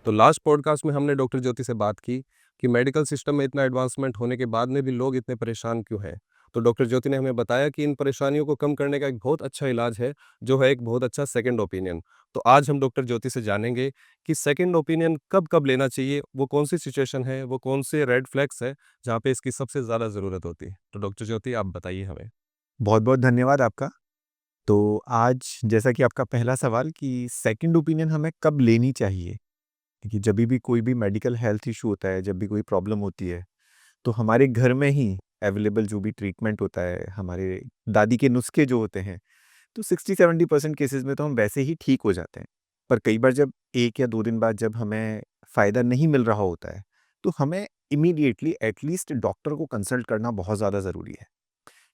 तो last podcast में हमने डॉक्टर ज्योति से बात की कि मेडिकल सिस्टम में इतना एडवांसमेंट होने के बाद में भी लोग इतने परेशान क्यों हैं। तो डॉक्टर ज्योति ने हमें बताया कि इन परेशानियों को कम करने का एक बहुत अच्छा इलाज है, जो है एक बहुत अच्छा सेकंड ओपिनियन। तो आज हम डॉक्टर ज्योति से जानेंगे कि सेकंड ओपिनियन कब कब लेना चाहिए, वो कौन सी सिचुएशन है, वो कौन से रेड फ्लैग्स है जहाँ पे इसकी सबसे ज़्यादा ज़रूरत होती है। तो डॉक्टर ज्योति, आप बताइए हमें। बहुत-बहुत धन्यवाद आपका। तो आज जैसा कि आपका पहला सवाल कि सेकंड ओपिनियन हमें कब लेनी चाहिए? कि जभी भी कोई भी मेडिकल हेल्थ इश्यू होता है, जब भी कोई प्रॉब्लम होती है, तो हमारे घर में ही अवेलेबल जो भी ट्रीटमेंट होता है, हमारे दादी के नुस्खे जो होते हैं, तो 60-70% केसेज़ में तो हम वैसे ही ठीक हो जाते हैं। पर कई बार जब 1 या 2 दिन बाद जब हमें फ़ायदा नहीं मिल रहा होता है, तो हमें इमीडिएटली एटलीस्ट डॉक्टर को कंसल्ट करना बहुत ज़्यादा ज़रूरी है।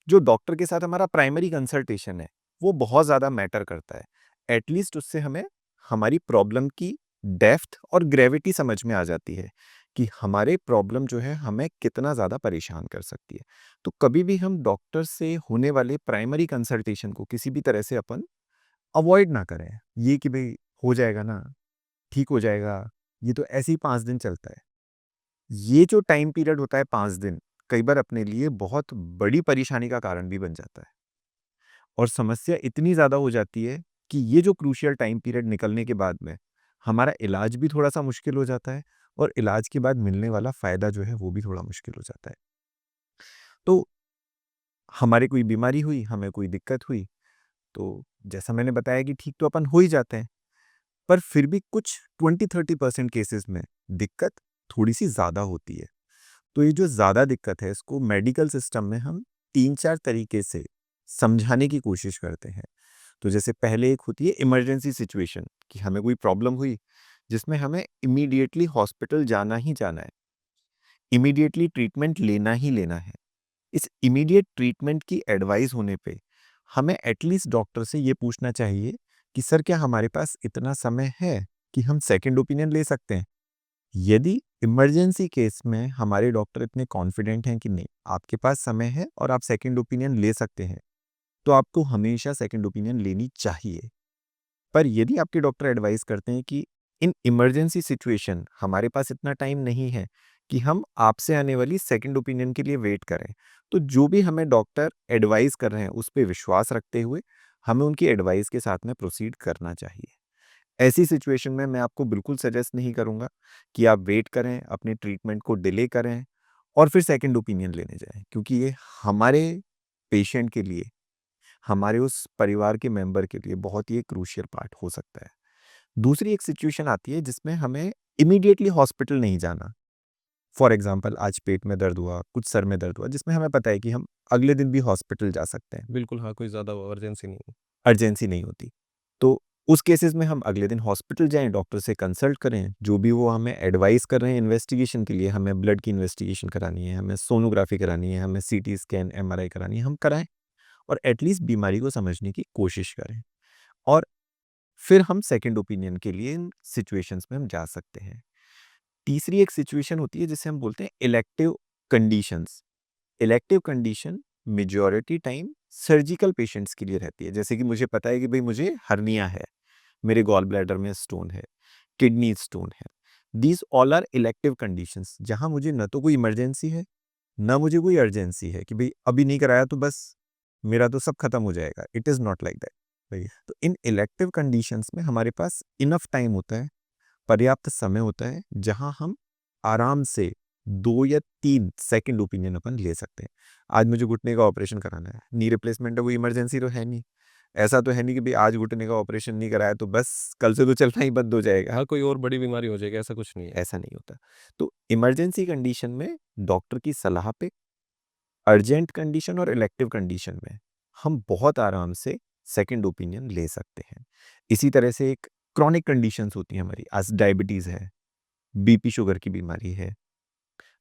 जो डॉक्टर के साथ हमारा प्राइमरी कंसल्टेशन है, वो बहुत ज़्यादा मैटर करता है। एटलीस्ट उससे हमें हमारी प्रॉब्लम की डेप्थ और ग्रेविटी समझ में आ जाती है कि हमारे प्रॉब्लम जो है हमें कितना ज़्यादा परेशान कर सकती है। तो कभी भी हम डॉक्टर से होने वाले प्राइमरी कंसल्टेशन को किसी भी तरह से अपन अवॉइड ना करें। ये कि भई हो जाएगा ना, ठीक हो जाएगा, ये तो ऐसे ही 5 दिन चलता है। ये जो टाइम पीरियड होता है 5 दिन, कई बार अपने लिए बहुत बड़ी परेशानी का कारण भी बन जाता है। और समस्या इतनी ज़्यादा हो जाती है कि ये जो क्रूशियल टाइम पीरियड निकलने के बाद में हमारा इलाज भी थोड़ा-सा मुश्किल हो जाता है और इलाज के बाद मिलने वाला फ़ायदा जो है वो भी थोड़ा मुश्किल हो जाता है। तो हमारे कोई बीमारी हुई, हमें कोई दिक्कत हुई, तो जैसा मैंने बताया कि ठीक तो अपन हो ही जाते हैं, पर फिर भी कुछ 20-30% केसेज़ में दिक्कत थोड़ी-सी ज़्यादा होती है। तो ये जो ज़्यादा दिक्कत है इसको मेडिकल सिस्टम में हम 3-4 तरीके से समझाने की कोशिश करते हैं। तो जैसे पहले एक होती है इमरजेंसी सिचुएशन कि हमें कोई प्रॉब्लम हुई जिसमें हमें इमीडिएटली हॉस्पिटल जाना ही जाना है, इमीडिएटली ट्रीटमेंट लेना ही लेना है। इस इमीडिएट ट्रीटमेंट की एडवाइस होने पे हमें एटलीस्ट डॉक्टर से ये पूछना चाहिए कि सर क्या हमारे पास इतना समय है कि हम सेकंड ओपिनियन ले सकते हैं? यदि इमरजेंसी केस में हमारे डॉक्टर इतने कॉन्फिडेंट हैं कि नहीं, आपके पास समय है और आप सेकंड ओपिनियन ले सकते हैं, तो आपको हमेशा सेकंड ओपिनियन लेनी चाहिए। पर यदि आपके डॉक्टर एडवाइस करते हैं कि इन इमरजेंसी सिचुएशन हमारे पास इतना टाइम नहीं है कि हम आपसे आने वाली सेकंड ओपिनियन के लिए वेट करें, तो जो भी हमें डॉक्टर एडवाइस कर रहे हैं, उस पे विश्वास रखते हुए हमें उनकी एडवाइस के साथ में प्रोसीड करना चाहिए। ऐसी सिचुएशन में मैं आपको बिल्कुल सजेस्ट नहीं करूँगा कि आप वेट करें, अपने ट्रीटमेंट को डिले करें और फिर सेकंड ओपिनियन लेने जाएँ, क्योंकि ये हमारे पेशेंट के लिए, हमारे उस परिवार के मेंबर के लिए बहुत ही एक क्रूशियल पार्ट हो सकता है। दूसरी एक सिचुएशन आती है जिसमें हमें इमीडिएटली हॉस्पिटल नहीं जाना। फॉर एग्ज़ाम्पल आज पेट में दर्द हुआ, कुछ सर में दर्द हुआ, जिसमें हमें पता है कि हम अगले दिन भी हॉस्पिटल जा सकते हैं। बिल्कुल हाँ, कोई ज़्यादा इमरजेंसी नहीं है। अर्जेंसी नहीं होती। तो उस केसेज़ में हम अगले दिन हॉस्पिटल जाएँ, डॉक्टर से कंसल्ट करें, जो भी वो हमें एडवाइस कर रहे हैं इन्वेस्टिगेशन के लिए, हमें ब्लड की इन्वेस्टिगेशन करानी है, हमें सोनोग्राफ़ी करानी है, हमें सीटी स्कैन, एमआरआई करानी है, हम कराएँ और एटलीस्ट बीमारी को समझने की कोशिश करें। और फिर हम सेकंड ओपिनियन के लिए इन सिचुएशंस में हम जा सकते हैं। तीसरी एक सिचुएशन होती है जिसे हम बोलते हैं elective conditions. Elective condition majority time surgical patients के लिए रहती है। जैसे कि मुझे पता है कि भई मुझे हर्निया है, मेरे गॉल ब्लैडर में स्टोन है, किडनी स्टोन है। These all are elective conditions जहाँ मुझे ना तो कोई इमरजेंसी है, ना मुझे कोई अर्जेंसी है कि भई अभी नहीं कराया तो बस मेरा तो सब खत्म हो जाएगा। It is not like that. भई तो इन इलेक्टिव कंडीशंस में हमारे पास इनफ टाइम होता है, पर्याप्त समय होता है, जहाँ हम आराम से 2 या 3 सेकंड ओपिनियन अपन ले सकते हैं। आज मुझे घुटने का ऑपरेशन कराना है, नी रिप्लेसमेंट है, कोई इमरजेंसी तो है नहीं। ऐसा तो है नहीं कि भई आज घुटने का ऑपरेशन नहीं कराया तो बस कल से तो चलना ही बंद हो जाएगा। हाँ, कोई और बड़ी बीमारी हो जाएगी, ऐसा कुछ नहीं है। ऐसा नहीं होता। तो इमरजेंसी कंडीशन में डॉक्टर की सलाह पे, अर्जेंट कंडीशन और इलेक्टिव कंडीशन में हम बहुत आराम से सेकंड ओपिनियन ले सकते हैं। इसी तरह से एक क्रॉनिक कंडीशंस होती हैं हमारी, आज डायबिटीज़ है, बीपी शुगर की बीमारी है,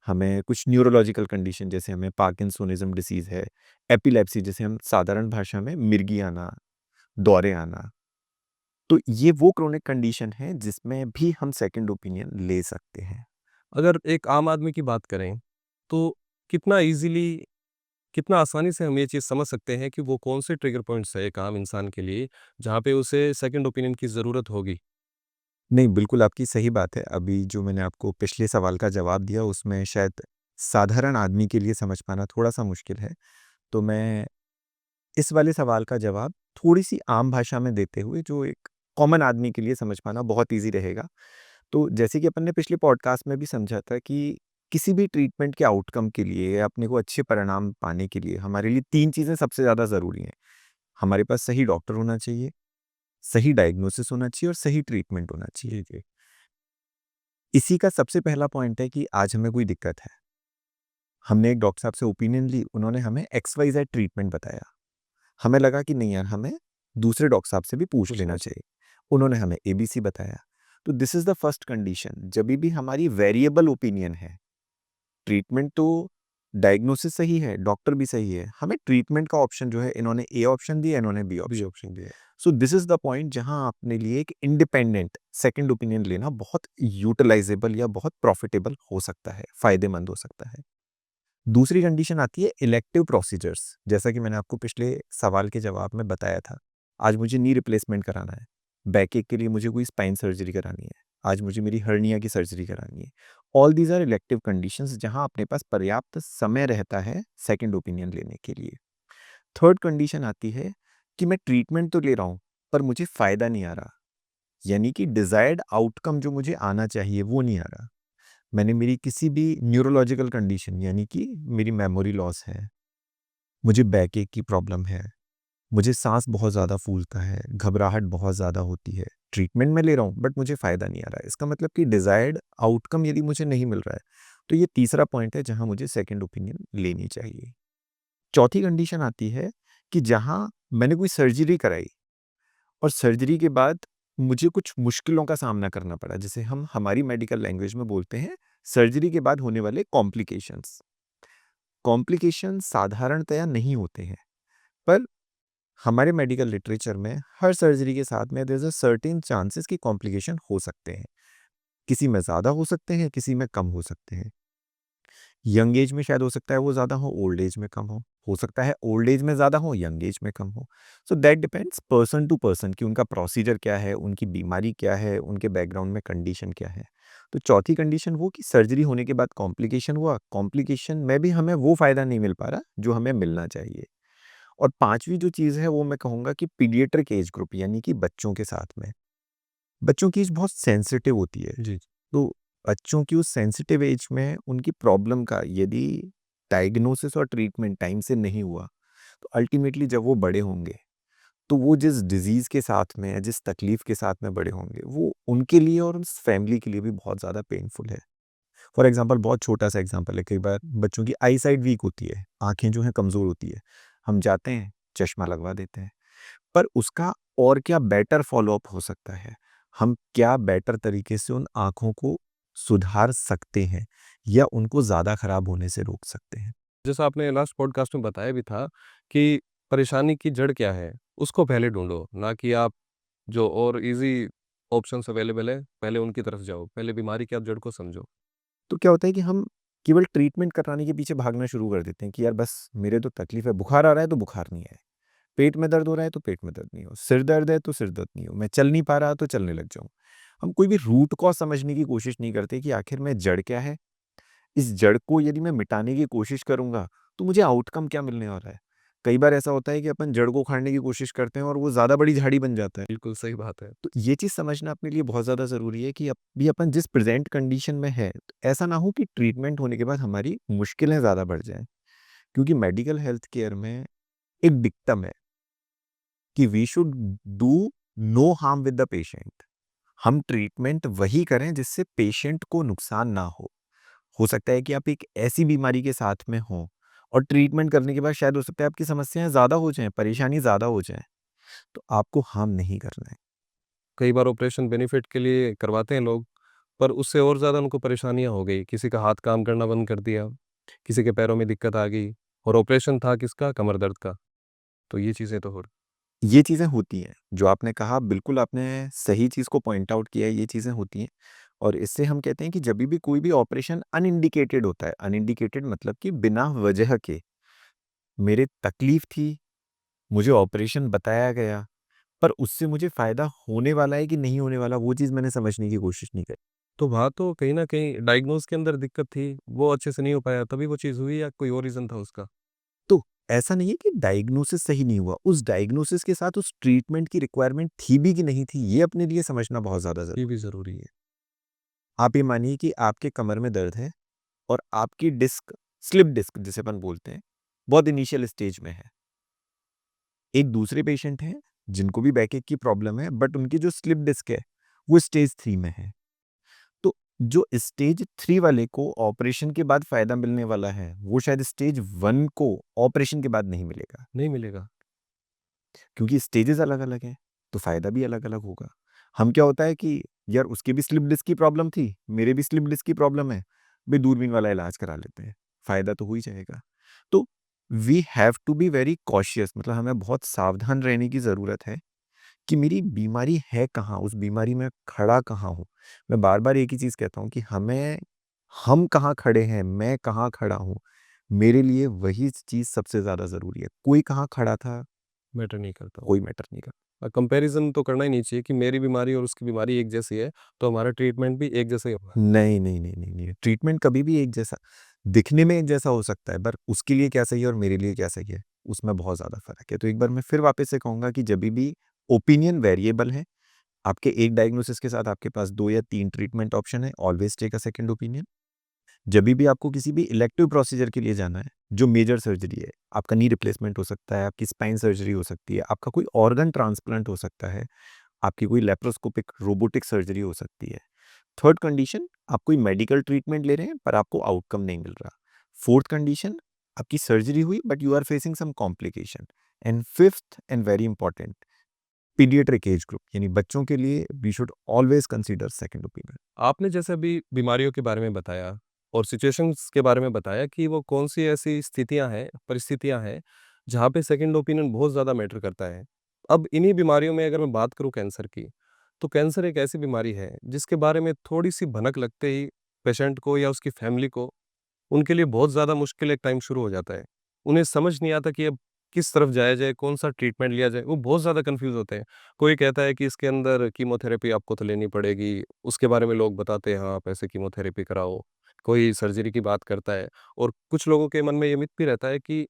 हमें कुछ न्यूरोलॉजिकल कंडीशन जैसे हमें पार्किंसोनिज़्म डिसीज़ है, एपिलेप्सी जिसे हम साधारण भाषा में मिर्गी आना, दौरे आना। तो ये वो क्रोनिक कंडीशन है जिसमें भी हम सेकंड ओपिनियन ले सकते हैं। अगर एक आम आदमी की बात करें, तो कितना ईज़िली, कितना आसानी से हम ये चीज़ समझ सकते हैं कि वो कौन से ट्रिगर पॉइंट्स है एक आम इंसान के लिए, जहाँ पे उसे सेकंड ओपिनियन की ज़रूरत होगी? नहीं, बिल्कुल आपकी सही बात है। अभी जो मैंने आपको पिछले सवाल का जवाब दिया उसमें शायद साधारण आदमी के लिए समझ पाना थोड़ा-सा मुश्किल है। तो मैं इस वाले सवाल का जवाब थोड़ी-सी आम भाषा में देते हुए जो एक कॉमन आदमी के लिए समझ पाना बहुत ईज़ी रहेगा। तो जैसे कि अपन ने पिछले पॉडकास्ट में भी समझा था कि किसी भी ट्रीटमेंट के आउटकम के लिए अपने को अच्छे परिणाम पाने के लिए हमारे लिए 3 चीज़ें सबसे ज़्यादा ज़रूरी हैं। हमारे पास सही डॉक्टर होना चाहिए, सही डायग्नोसिस होना चाहिए और सही ट्रीटमेंट होना चाहिए। जी, जी। इसी का सबसे पहला पॉइंट है कि आज हमें कोई दिक्कत है। हमने एक डॉक्टर साहब से ओपिनियन ली, उन्होंने हमें एक्स-वाई-ज़ेड ट्रीटमेंट बताया। हमें लगा कि नहीं यार, हमें दूसरे डॉक्टर साहब से भी पूछ पूछना लेना चाहिए। चाहिए। उन्होंने हमें एबीसी बताया। तो this is the first condition, जभी भी हमारी वेरिएबल ओपिनियन है, ट्रीटमेंट तो डायग्नोसिस सही है, डॉक्टर भी सही है, हमें ट्रीटमेंट का ऑप्शन जो है इन्होंने ए ऑप्शन दिया, इन्होंने बी बी ऑप्शन। ऑप्शन दिया है। सो दिस इज़ द पॉइंट जहाँ अपने लिए एक इंडिपेंडेंट सेकंड ओपिनियन लेना बहुत यूटिलाइजेबल या बहुत प्रॉफिटेबल हो सकता है, फ़ायदेमंद हो सकता है। दूसरी कंडीशन आती है इलेक्टिव प्रोसीजर्स। जैसा कि मैंने आपको पिछले सवाल के जवाब में बताया था, आज मुझे नी रिप्लेसमेंट कराना है, बैकएक के लिए मुझे कोई स्पाइन सर्जरी करानी है, आज मुझे मेरी हर्निया की सर्जरी करानी है। All these are elective conditions जहां अपने पास पर्याप्त समय रहता है सेकंड ओपिनियन लेने के लिए। थर्ड कंडीशन आती है कि मैं ट्रीटमेंट तो ले रहा हूं पर मुझे फायदा नहीं आ रहा, यानी कि डिजायर्ड आउटकम जो मुझे आना चाहिए वो नहीं आ रहा। मैंने मेरी किसी भी न्यूरोलॉजिकल कंडीशन, यानी कि मेरी मेमोरी लॉस है, मुझे बैकएक की प्रॉब्लम है, मुझे सांस बहुत ज़्यादा फूलता है, घबराहट बहुत ज़्यादा होती है, ट्रीटमेंट मैं ले रहा हूँ बट मुझे फ़ायदा नहीं आ रहा है। इसका मतलब कि डिज़ायर्ड आउटकम यदि मुझे नहीं मिल रहा है, तो ये तीसरा पॉइंट है जहाँ मुझे सेकंड ओपिनियन लेनी चाहिए। चौथी कंडीशन आती है कि जहाँ मैंने कोई सर्जरी कराई और सर्जरी के बाद मुझे कुछ मुश्किलों का सामना करना पड़ा, जिसे हम हमारी मेडिकल लैंग्वेज में बोलते हैं सर्जरी के बाद होने वाले कॉम्प्लिकेशंस। कॉम्प्लिकेशन साधारणतया नहीं होते हैं, पर हमारे मेडिकल लिटरेचर में हर सर्जरी के साथ में there is a certain chances कि कॉम्प्लिकेशन हो सकते हैं। किसी में ज़्यादा हो सकते हैं, किसी में कम हो सकते हैं। यंग एज में शायद हो सकता है वो ज़्यादा हो, ओल्ड एज में कम हो सकता है ओल्ड एज में ज़्यादा हो, यंग एज में कम हो। So that depends person to person कि उनका प्रोसीजर क्या है, उनकी बीमारी क्या है, उनके बैकग्राउंड में कंडीशन क्या है। तो चौथी कंडीशन वो कि सर्जरी होने के बाद कॉम्प्लिकेशन हुआ, कॉम्प्लिकेशन में भी हमें वो फ़ायदा नहीं मिल पा रहा जो हमें मिलना चाहिए। और पाँचवीं जो चीज़ है वो मैं कहूँगा कि पीडियाट्रिक एज ग्रुप, यानी कि बच्चों के साथ में। बच्चों की एज बहुत सेंसिटिव होती है। जी, तो बच्चों की उस सेंसिटिव एज में उनकी प्रॉब्लम का यदि डायग्नोसिस और ट्रीटमेंट टाइम से नहीं हुआ, तो अल्टीमेटली जब वो बड़े होंगे, तो वो जिस डिज़ीज़ के साथ में, जिस तकलीफ़ के साथ में बड़े होंगे, वो उनके लिए और उस फैमिली के लिए भी बहुत ज़्यादा पेनफुल है। फॉर एग्ज़ाम्पल, बहुत छोटा-सा एग्ज़ाम्पल है, कई बार बच्चों की आई साइट वीक होती है, आँखें जो हैं कमज़ोर होती है। हम जाते हैं, चश्मा लगवा देते हैं। पर उसका और क्या बेटर फ़ॉलो-अप हो सकता है? हम क्या बेटर तरीके से उन आँखों को सुधार सकते हैं या उनको ज़्यादा खराब होने से रोक सकते हैं? जैसा आपने लास्ट पॉडकास्ट में बताया भी था कि परेशानी की जड़ क्या है, उसको पहले ढूँढो, ना कि आप जो और ईज़ी ऑप्शंस अवेलेबल है, पहले उनकी तरफ जाओ। पहले बीमारी की आप जड़ को समझो। तो क्या होता है कि हम केवल ट्रीटमेंट कराने के पीछे भागना शुरू कर देते हैं कि यार बस मेरे तो तकलीफ़ है, बुखार आ रहा है तो बुखार नहीं है, पेट में दर्द हो रहा है तो पेट में दर्द नहीं हो, सिर दर्द है तो सिर दर्द नहीं हो, मैं चल नहीं पा रहा तो चलने लग जाऊँ। हम कोई भी रूट कॉज़ समझने की कोशिश नहीं करते कि आखिर में जड़ क्या है? इस जड़ को यदि मैं मिटाने की कोशिश करूँगा, तो मुझे आउटकम क्या मिलने वाला है? कई बार ऐसा होता है कि अपन जड़ को उखाड़ने की कोशिश करते हैं और वो ज़्यादा बड़ी झाड़ी बन जाता है। बिल्कुल सही बात है। तो ये चीज़ समझना अपने लिए बहुत ज़्यादा ज़रूरी है कि अभी अपन जिस प्रेज़ेंट कंडीशन में है, तो ऐसा ना हो कि ट्रीटमेंट होने के बाद हमारी मुश्किलें ज़्यादा बढ़ जाएँ। क्योंकि मेडिकल हेल्थ केयर में एक डिक्टम है कि we should do no harm with the patient. हम ट्रीटमेंट वही करें जिससे पेशेंट को नुकसान ना हो। हो सकता है कि आप एक ऐसी बीमारी के साथ में हों और ट्रीटमेंट करने के बाद शायद हो सकता है आपकी समस्याएँ ज़्यादा हो जाएँ, परेशानी ज़्यादा हो जाए, तो आपको हार्म नहीं करना है। कई बार ऑपरेशन बेनिफिट के लिए करवाते हैं लोग, पर उससे और ज़्यादा उनको परेशानियाँ हो गई। किसी का हाथ काम करना बंद कर दिया, किसी के पैरों में दिक्कत आ गई और ऑपरेशन था किसका? कमर दर्द का। तो ये चीज़ें तो हो ये चीज़ें होती हैं, जो आपने कहा बिल्कुल आपने सही चीज़ को पॉइंट आउट किया है, ये चीज़ें होती हैं और इससे हम कहते हैं कि जभी भी कोई भी ऑपरेशन अनइंडिकेटेड होता है, अनइंडिकेटेड मतलब कि बिना वजह के, मेरे तकलीफ थी, मुझे ऑपरेशन बताया गया, पर उससे मुझे फ़ायदा होने वाला है कि नहीं होने वाला, वो चीज़ मैंने समझने की कोशिश नहीं करी। तो वहाँ तो कहीं न कहीं डायग्नोज़ के अंदर दिक्कत थी, वो अच्छे से नहीं हो पाया तभी वो चीज़ हुई या कोई और रीज़न था उसका? तो ऐसा नहीं है कि डायग्नोसिस सही नहीं हुआ, उस डायग्नोसिस के साथ उस ट्रीटमेंट की रिक्वायरमेंट थी भी कि नहीं थी, ये अपने लिए समझना बहुत ज़्यादा ये ज़रूरी भी है। ज़रूरी है। आप ये मानिए कि आपके कमर में दर्द है और आपकी डिस्क, स्लिप डिस्क जिसे अपन बोलते हैं, बहुत इनिशियल स्टेज में है। एक दूसरे पेशेंट हैं, जिनको भी बैकएक की प्रॉब्लम है, बट उनकी जो स्लिप डिस्क है, वो स्टेज 3 में है। तो जो स्टेज 3 वाले को ऑपरेशन के बाद फ़ायदा मिलने वाला है, वो शायद स्टेज 1 को ऑपरेशन के बाद नहीं मिलेगा। नहीं मिलेगा। क्योंकि स्टेजेस अलग-अलग हैं, तो फ़ायदा भी अलग-अलग होगा। हम क्या होता है कि यार उसकी भी स्लिप डिस्क की प्रॉब्लम थी, मेरे भी स्लिप डिस्क की प्रॉब्लम है, भई दूरबीन वाला इलाज करा लेते हैं, फ़ायदा तो हो ही जाएगा। तो we have to be very cautious, मतलब हमें बहुत सावधान रहने की ज़रूरत है कि मेरी बीमारी है कहाँ, उस बीमारी में खड़ा कहाँ हूँ। मैं बार-बार एक ही चीज़ कहता हूँ कि हम कहाँ खड़े हैं, मैं कहाँ खड़ा हूँ, मेरे लिए वही चीज़ सबसे ज़्यादा ज़रूरी है। कोई कहाँ खड़ा था, मैटर नहीं करता वो। कोई मैटर नहीं करता। कंपैरिज़न तो करना ही नहीं चाहिए कि मेरी बीमारी और उसकी बीमारी एक जैसी है, तो हमारा ट्रीटमेंट भी एक जैसा ही होगा। नहीं, नहीं, नहीं, नहीं, नहीं। ट्रीटमेंट कभी भी एक जैसा दिखने में एक जैसा हो सकता है, पर उसके लिए क्या सही है और मेरे लिए क्या सही है, उसमें बहुत ज़्यादा फ़र्क है। तो एक बार मैं फिर वापस से कहूँगा कि जभी भी ओपिनियन वेरिएबल है, आपके एक डायग्नोसिस के साथ आपके पास 2 या 3 ट्रीटमेंट ऑप्शन है, always take a second opinion. जभी भी आपको किसी भी इलेक्टिव प्रोसीजर के लिए जाना है, जो मेजर सर्जरी है, आपका नी रिप्लेसमेंट हो सकता है, आपकी स्पाइन सर्जरी हो सकती है, आपका कोई ऑर्गन ट्रांसप्लांट हो सकता है, आपकी कोई लैप्रोस्कोपिक रोबोटिक सर्जरी हो सकती है। थर्ड कंडीशन, आप कोई मेडिकल ट्रीटमेंट ले रहे हैं पर आपको आउटकम नहीं मिल रहा। फोर्थ कंडीशन, आपकी सर्जरी हुई but you are facing some complication. And fifth and very important, paediatric age group, यानी बच्चों के लिए we should always consider second opinion. आपने जैसे अभी बीमारियों के बारे में बताया और सिचुएशंस के बारे में बताया कि वो कौन-सी ऐसी स्थितियाँ हैं, परिस्थितियाँ हैं, जहाँ पे सेकंड ओपिनियन बहुत ज़्यादा मैटर करता है। अब इन्हीं बीमारियों में अगर मैं बात करूँ कैंसर की, तो कैंसर एक ऐसी बीमारी है जिसके बारे में थोड़ी-सी भनक लगते ही पेशेंट को या उसकी फैमिली को उनके लिए बहुत ज़्यादा मुश्किल एक टाइम शुरू हो जाता है। उन्हें समझ नहीं आता कि अब किस तरफ जाया जाए, कौन-सा ट्रीटमेंट लिया जाए, वो बहुत ज़्यादा कन्फ्यूज़ होते हैं। कोई कहता है कि इसके अंदर कीमोथेरेपी आपको तो लेनी पड़ेगी, उसके बारे में लोग बताते हैं हाँ, आप ऐसे कीमोथेरेपी कराओ। कोई सर्जरी की बात करता है और कुछ लोगों के मन में ये मिथ भी रहता है कि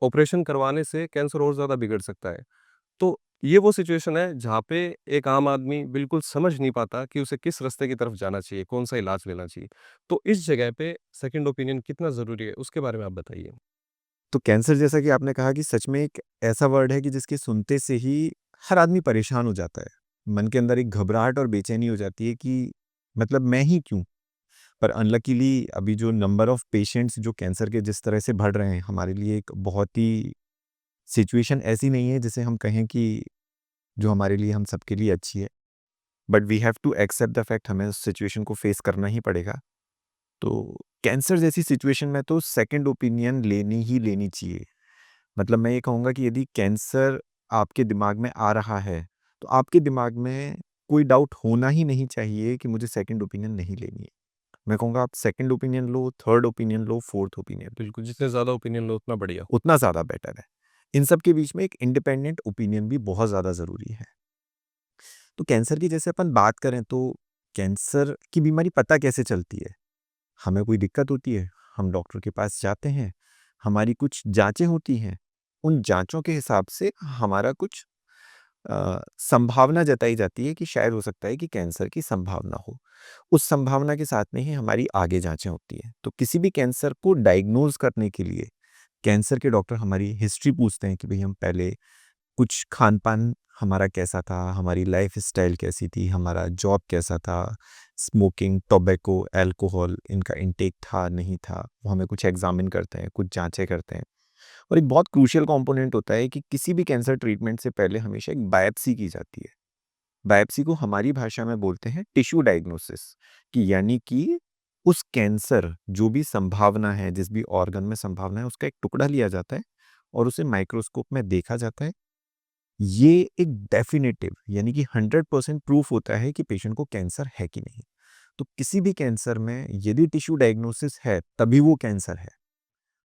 ऑपरेशन करवाने से कैंसर और ज़्यादा बिगड़ सकता है। तो ये वो सिचुएशन है जहाँ पे एक आम आदमी बिल्कुल समझ नहीं पाता कि उसे किस रास्ते की तरफ जाना चाहिए, कौन-सा इलाज लेना चाहिए। तो इस जगह पे सेकंड ओपिनियन कितना ज़रूरी है, उसके बारे में आप बताइए? तो कैंसर, जैसा कि आपने कहा, कि सच में एक ऐसा वर्ड है कि जिसके सुनते से ही हर आदमी परेशान हो जाता है। मन के अंदर एक घबराहट और बेचैनी हो जाती है कि मतलब मैं ही क्यों? पर अनलकीली अभी जो नंबर ऑफ पेशेंट्स जो कैंसर के जिस तरह से बढ़ रहे हैं, हमारे लिए एक बहुत ही सिचुएशन ऐसी नहीं है जिसे हम कहें कि जो हमारे लिए, हम सबके लिए अच्छी है। But we have to accept the fact, हमें उस सिचुएशन को फेस करना ही पड़ेगा। तो कैंसर जैसी सिचुएशन में तो सेकंड ओपिनियन लेनी ही लेनी चाहिए। मतलब मैं ये कहूँगा कि यदि कैंसर आपके दिमाग में आ रहा है, तो आपके दिमाग में कोई डाउट होना ही नहीं चाहिए कि मुझे सेकंड ओपिनियन नहीं लेनी है। मैं कहूँगा आप सेकंड ओपिनियन लो, थर्ड ओपिनियन लो, फोर्थ ओपिनियन, बिल्कुल, जितने ज़्यादा ओपिनियन लो उतना बढ़िया। उतना ज़्यादा बेटर है। इन सब के बीच में एक इंडिपेंडेंट ओपिनियन भी बहुत ज़्यादा ज़रूरी है। तो कैंसर की जैसे अपन बात करें, तो कैंसर की बीमारी पता कैसे चलती है? हमें कोई दिक्कत होती है, हम डॉक्टर के पास जाते हैं, हमारी कुछ जाँचें होती हैं, उन जाँचों के हिसाब से हमारा कुछ संभावना जताई जाती है कि शायद हो सकता है कि कैंसर की संभावना हो। उस संभावना के साथ में ही हमारी आगे जाँचें होती हैं। तो किसी भी कैंसर को डायग्नोज़ करने के लिए कैंसर के डॉक्टर हमारी हिस्ट्री पूछते हैं कि भई हम पहले कुछ खान-पान हमारा कैसा था, हमारी लाइफ़स्टाइल कैसी थी, हमारा जॉब कैसा था, स्मोकिंग, टोबैको, अल्कोहल इनका इंटेक था, नहीं था। वो हमें कुछ एग्ज़ामिन करते हैं, कुछ जाँचें करते हैं। और एक बहुत क्रूशियल कंपोनेंट होता है कि किसी भी कैंसर ट्रीटमेंट से पहले हमेशा एक बायोप्सी की जाती है। बायोप्सी को हमारी भाषा में बोलते हैं टिश्यू डायग्नोसिस, कि यानी कि उस कैंसर, जो भी संभावना है, जिस भी ऑर्गन में संभावना है, उसका एक टुकड़ा लिया जाता है और उसे माइक्रोस्कोप में देखा जाता है। ये एक डेफिनेटिव, यानी कि 100% प्रूफ होता है कि पेशेंट को कैंसर है कि नहीं। तो किसी भी कैंसर में यदि टिश्यू डायग्नोसिस है, तभी वो कैंसर है।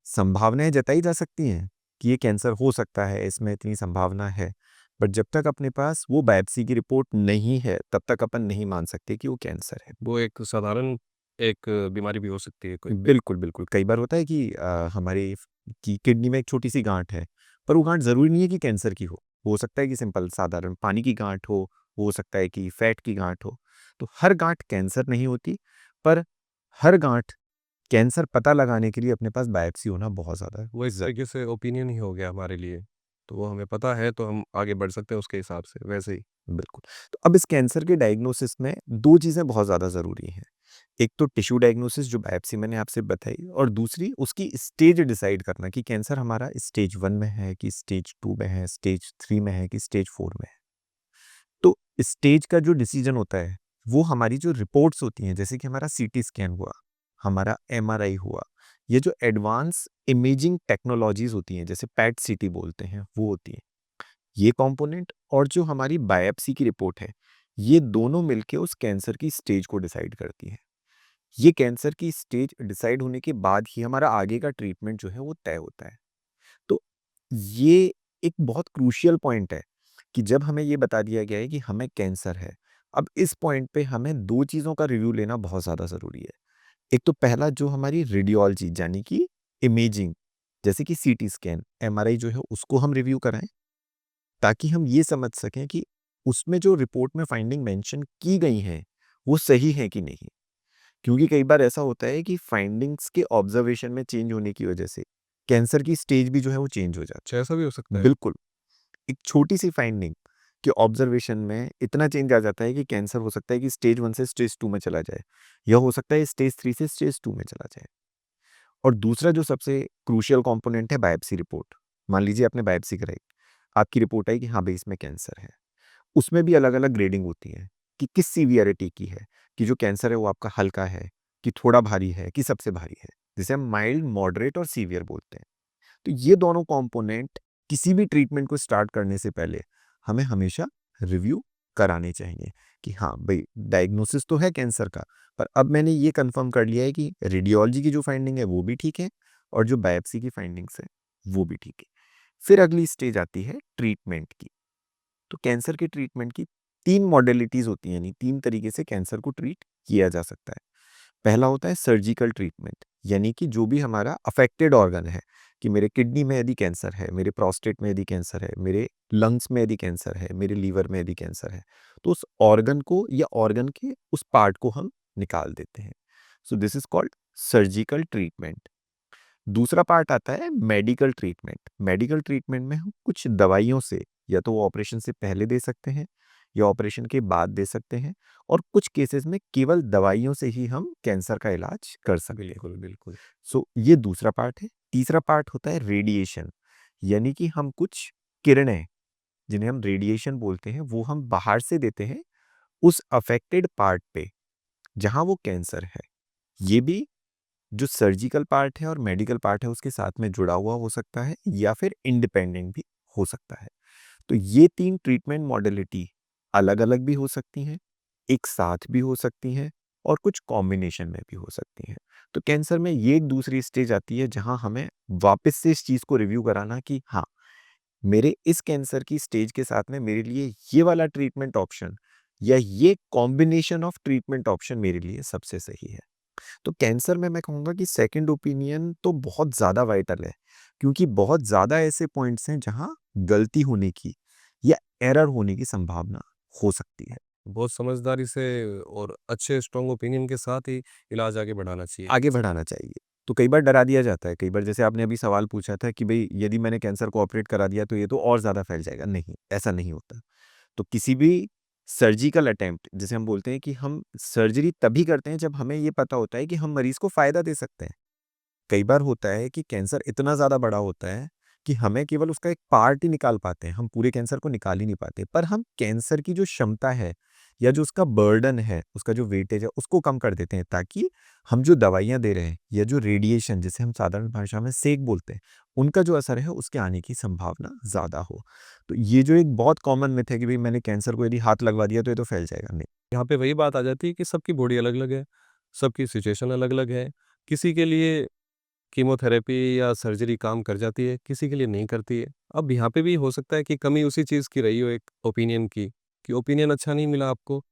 संभावनाएँ जताई जा सकती हैं कि ये कैंसर हो सकता है, इसमें इतनी संभावना है। बट जब तक अपने पास वो बायोप्सी की रिपोर्ट नहीं है, तब तक अपन नहीं मान सकते कि वो कैंसर है। वो एक साधारण एक बीमारी भी हो सकती है कोई। बिल्कुल, बिल्कुल। कई बार होता है कि हमारे की किडनी में एक छोटी-सी गाँठ है, पर वो गाँठ ज़रूरी नहीं है कि कैंसर की हो सकता है कि सिंपल साधारण पानी की गाँठ हो सकता है कि फैट की गाँठ हो। तो हर गाँठ कैंसर नहीं होती, पर हर गाँठ कैंसर पता लगाने के लिए अपने पास बायोप्सी होना बहुत ज़्यादा वो इस तरीके से ओपिनियन ही हो गया हमारे लिए। तो वो हमें पता है तो हम आगे बढ़ सकते हैं उसके हिसाब से, वैसे ही। बिल्कुल। तो अब इस कैंसर के डायग्नोसिस में 2 चीज़ें बहुत ज़्यादा ज़रूरी हैं। एक तो टिश्यू डायग्नोसिस जो बायोप्सी मैंने आपसे बताई, और दूसरी उसकी स्टेज डिसाइड करना कि कैंसर हमारा स्टेज 1 में है कि स्टेज 2 में है, स्टेज 3 में है कि स्टेज 4 में है। तो स्टेज का जो डिसीजन होता है, वो हमारी जो रिपोर्ट्स होती हैं, जैसे कि हमारा सीटी स्कैन हुआ, हमारा एमआरआई हुआ, ये जो एडवांस इमेजिंग टेक्नोलॉजीज़ होती हैं, जैसे पैट सीटी बोलते हैं, वो होती हैं। ये कंपोनेंट और जो हमारी बायोप्सी की रिपोर्ट है, ये दोनों मिलके उस कैंसर की स्टेज को डिसाइड करती है। ये कैंसर की स्टेज डिसाइड होने के बाद ही हमारा आगे का ट्रीटमेंट जो है वो तय होता है। तो ये एक बहुत क्रूशियल पॉइंट है कि जब हमें ये बता दिया गया है कि हमें कैंसर है, अब इस पॉइंट पे हमें 2 चीज़ों का रिव्यू लेना बहुत ज़्यादा ज़रूरी है। एक तो पहला जो हमारी रेडियोलॉजी यानी कि इमेजिंग, जैसे कि सीटी स्कैन, एमआरआई जो है उसको हम रिव्यू कराएँ, ताकि हम ये समझ सकें कि उसमें जो रिपोर्ट में फाइंडिंग मेंशन की गई हैं, वो सही है कि नहीं। क्योंकि कई बार ऐसा होता है कि फाइंडिंग्स के ऑब्जर्वेशन में चेंज होने की वजह से कैंसर की स्टेज भी जो है वो चेंज हो जाती अच्छा, ऐसा भी हो सकता है। है? बिल्कुल, एक छोटी-सी फाइंडिंग के ऑब्जर्वेशन में इतना चेंज आ जाता है कि कैंसर हो सकता है कि स्टेज 1 से स्टेज 2 में चला जाए, या हो सकता है स्टेज 3 से स्टेज 2 में चला जाए। और दूसरा जो सबसे क्रूशियल कंपोनेंट है बायोप्सी रिपोर्ट। मान लीजिए आपने बायोप्सी कराई, आपकी रिपोर्ट आई कि हाँ, भई इसमें कैंसर है। उसमें भी अलग-अलग ग्रेडिंग होती है कि किस सीवियरिटी की है, कि जो कैंसर है वो आपका हल्का है, कि थोड़ा भारी है, कि सबसे भारी है। जिसे हम माइल्ड, मॉडरेट और सीवियर बोलते हैं। तो ये दोनों कंपोनेंट किसी भी ट्रीटमेंट को स्टार्ट करने से पहले हमें हमेशा रिव्यू कराने चाहिए कि हाँ, भई डायग्नोसिस तो है कैंसर का, पर अब मैंने ये कन्फर्म कर लिया है कि रेडियोलॉजी की जो फाइंडिंग है वो भी ठीक है, और जो बायोप्सी की फाइंडिंग्स है वो भी ठीक है। फिर अगली स्टेज आती है ट्रीटमेंट की। तो कैंसर के ट्रीटमेंट की 3 मॉडलिटीज़ होती हैं, यानी 3 तरीके से कैंसर को ट्रीट किया जा सकता है। पहला होता है सर्जिकल ट्रीटमेंट, यानी कि जो भी हमारा अफेक्टेड ऑर्गन है, कि मेरे किडनी में यदि कैंसर है, मेरे प्रोस्टेट में यदि कैंसर है, मेरे लंग्स में यदि कैंसर है, मेरे लीवर में यदि कैंसर है, तो उस ऑर्गन को या ऑर्गन के उस पार्ट को हम निकाल देते हैं। सो this is called surgical treatment. दूसरा पार्ट आता है मेडिकल ट्रीटमेंट। मेडिकल ट्रीटमेंट में हम कुछ दवाइयों से, या तो वो ऑपरेशन से पहले दे सकते हैं या ऑपरेशन के बाद दे सकते हैं, और कुछ केसेस में केवल दवाइयों से ही हम कैंसर का इलाज कर सकते हैं। बिल्कुल, बिल्कुल। सो ये दूसरा पार्ट है। तीसरा पार्ट होता है रेडिएशन, यानी कि हम कुछ किरणें, जिन्हें हम रेडिएशन बोलते हैं, वो हम बाहर से देते हैं उस अफेक्टेड पार्ट पे जहां वो कैंसर है। ये भी जो सर्जिकल पार्ट है और मेडिकल पार्ट है उसके साथ में जुड़ा हुआ हो सकता है, या फिर इंडिपेंडेंट भी हो सकता है। तो ये 3 ट्रीटमेंट मॉडलिटी अलग-अलग भी हो सकती हैं, एक साथ भी हो सकती हैं, और कुछ कॉम्बिनेशन में भी हो सकती हैं। तो कैंसर में ये एक दूसरी स्टेज आती है जहां हमें वापस से इस चीज़ को रिव्यू कराना कि हाँ, मेरे इस कैंसर की स्टेज के साथ में मेरे लिए ये वाला ट्रीटमेंट ऑप्शन या ये कॉम्बिनेशन ऑफ ट्रीटमेंट ऑप्शन मेरे लिए सबसे सही है। तो कैंसर में मैं कहूँगा कि सेकंड ओपिनियन तो बहुत ज़्यादा वाइटल है, क्योंकि बहुत ज़्यादा ऐसे पॉइंट्स हैं जहाँ गलती होने की या एरर होने की संभावना हो सकती है। बहुत समझदारी से और अच्छे स्ट्रॉन्ग ओपिनियन के साथ ही इलाज आगे बढ़ाना चाहिए। आगे बढ़ाना चाहिए। तो कई बार डरा दिया जाता है, कई बार जैसे आपने अभी सवाल पूछा था कि भई यदि मैंने कैंसर को ऑपरेट करा दिया तो ये तो और ज़्यादा फैल जाएगा। नहीं, ऐसा नहीं होता। तो किसी भी सर्जिकल अटेम्प्ट, जिसे हम बोलते हैं कि हम सर्जरी तभी करते हैं जब हमें ये पता होता है कि हम मरीज़ को फ़ायदा दे सकते हैं। कई बार होता है कि कैंसर इतना ज़्यादा बड़ा होता है कि हमें केवल उसका एक पार्ट ही निकाल पाते हैं, हम पूरे कैंसर को निकाल ही नहीं पाते। पर हम कैंसर की जो क्षमता है या जो उसका बर्डन है, उसका जो वेटेज है, उसको कम कर देते हैं, ताकि हम जो दवाइयाँ दे रहे हैं या जो रेडिएशन, जिसे हम साधारण भाषा में सेक बोलते हैं, उनका जो असर है उसके आने की संभावना ज़्यादा हो। तो ये जो एक बहुत कॉमन मिथ है कि भई मैंने कैंसर को यदि हाथ लगवा दिया तो ये तो फैल जाएगा। नहीं। यहाँ पे वही बात आ जाती है कि सबकी बॉडी अलग-अलग है, सबकी सिचुएशन अलग-अलग है। किसी के लिए कीमोथेरेपी या सर्जरी काम कर जाती है, किसी के लिए नहीं करती है। अब यहाँ पे भी हो सकता है कि कमी उसी चीज़ की रही हो, एक ओपिनियन की, कि ओपिनियन अच्छा नहीं मिला आपको,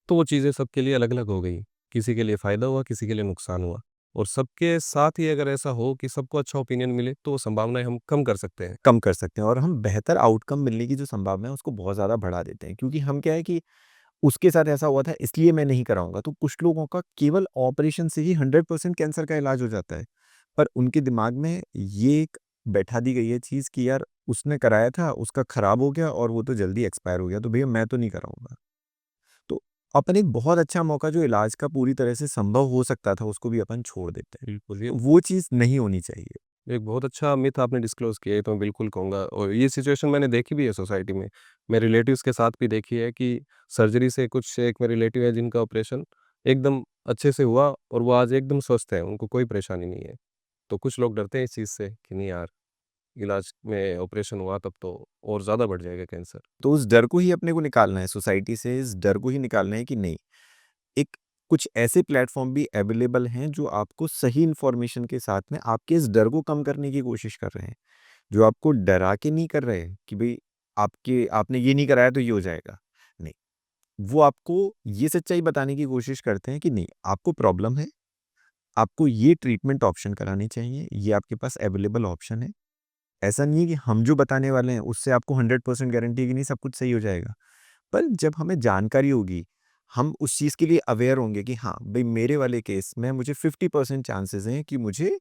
तो वो चीज़ें सबके लिए अलग-अलग हो गई। किसी के लिए फ़ायदा हुआ, किसी के लिए नुकसान हुआ। और सबके साथ ही अगर ऐसा हो कि सबको अच्छा ओपिनियन मिले, तो वो संभावनाएँ हम कम कर सकते हैं। कम कर सकते हैं और हम बेहतर आउटकम मिलने की जो संभावना है उसको बहुत ज़्यादा बढ़ा देते हैं। क्योंकि हम क्या है कि उसके साथ ऐसा हुआ था इसलिए मैं नहीं कराऊँगा। तो कुछ लोगों का केवल ऑपरेशन से ही 100% कैंसर का इलाज हो जाता है। पर उनके दिमाग में ये एक बैठा दी गई है चीज़ कि यार उसने कराया था, उसका खराब हो गया और वो तो जल्दी एक्सपायर हो गया, तो भैया मैं तो नहीं कराऊँगा। तो अपन एक बहुत अच्छा मौका जो इलाज का पूरी तरह से संभव हो सकता था, उसको भी अपन छोड़ देते हैं। बिल्कुल, ये तो वो चीज़ नहीं होनी चाहिए। एक बहुत अच्छा मिथ आपने डिस्क्लोज़ किया है, तो मैं बिल्कुल कहूँगा और ये सिचुएशन मैंने देखी भी है सोसाइटी में। मेरे रिलेटिव्स के साथ भी देखी है कि सर्जरी से कुछ एक मेरे रिलेटिव है जिनका ऑपरेशन एकदम अच्छे से हुआ और वो आज एकदम स्वस्थ है, उनको कोई परेशानी नहीं है। तो कुछ लोग डरते हैं इस चीज़ से कि नहीं यार, इलाज में ऑपरेशन हुआ तब तो और ज़्यादा बढ़ जाएगा कैंसर। तो उस डर को ही अपने को निकालना है सोसाइटी से, इस डर को ही निकालना है कि नहीं, एक कुछ ऐसे प्लेटफ़ॉर्म भी अवेलेबल हैं जो आपको सही इन्फॉर्मेशन के साथ में आपके इस डर को कम करने की कोशिश कर रहे हैं। जो आपको डरा के नहीं कर रहे हैं कि भई आपने ये नहीं कराया तो ये हो जाएगा। नहीं, वो आपको ये सच्चाई बताने की कोशिश करते हैं कि नहीं, आपको प्रॉब्लम है, आपको ये ट्रीटमेंट ऑप्शन कराने चाहिए, ये आपके पास अवेलेबल ऑप्शन है। ऐसा नहीं है कि हम जो बताने वाले हैं उससे आपको 100% गारंटी है कि नहीं सब कुछ सही हो जाएगा। पर जब हमें जानकारी होगी, हम उस चीज़ के लिए अवेयर होंगे कि हाँ, भई मेरे वाले केस में मुझे 50% चांसेज़ हैं कि मुझे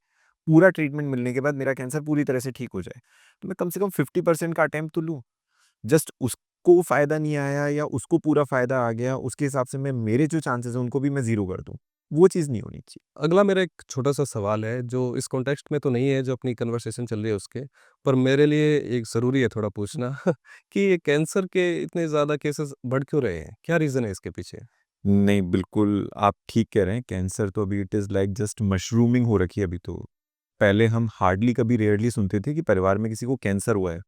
पूरा ट्रीटमेंट मिलने के बाद मेरा कैंसर पूरी तरह से ठीक हो जाए। तो मैं कम से कम 50% का अटेम्प्ट तो लूँ। जस्ट उसको फ़ायदा नहीं आया या उसको पूरा फ़ायदा आ गया, उसके हिसाब से मैं मेरे जो चांसेज़ हैं उनको भी मैं ज़ीरो कर दूँ। वो चीज़ नहीं होनी चाहिए। अगला मेरा एक छोटा-सा सवाल है जो इस कॉन्टेक्स्ट में तो नहीं है जो अपनी कन्वर्सेशन चल रही है उसके, पर मेरे लिए एक ज़रूरी है थोड़ा पूछना कि ये कैंसर के इतने ज़्यादा केसेज़ बढ़ क्यों रहे हैं? क्या रीज़न है इसके पीछे? नहीं, बिल्कुल आप ठीक कह रहे हैं। कैंसर तो अभी it is like just mushrooming हो रखी है अभी तो। पहले हम हार्डली कभी रेयरली सुनते थे कि परिवार में किसी को कैंसर हुआ है।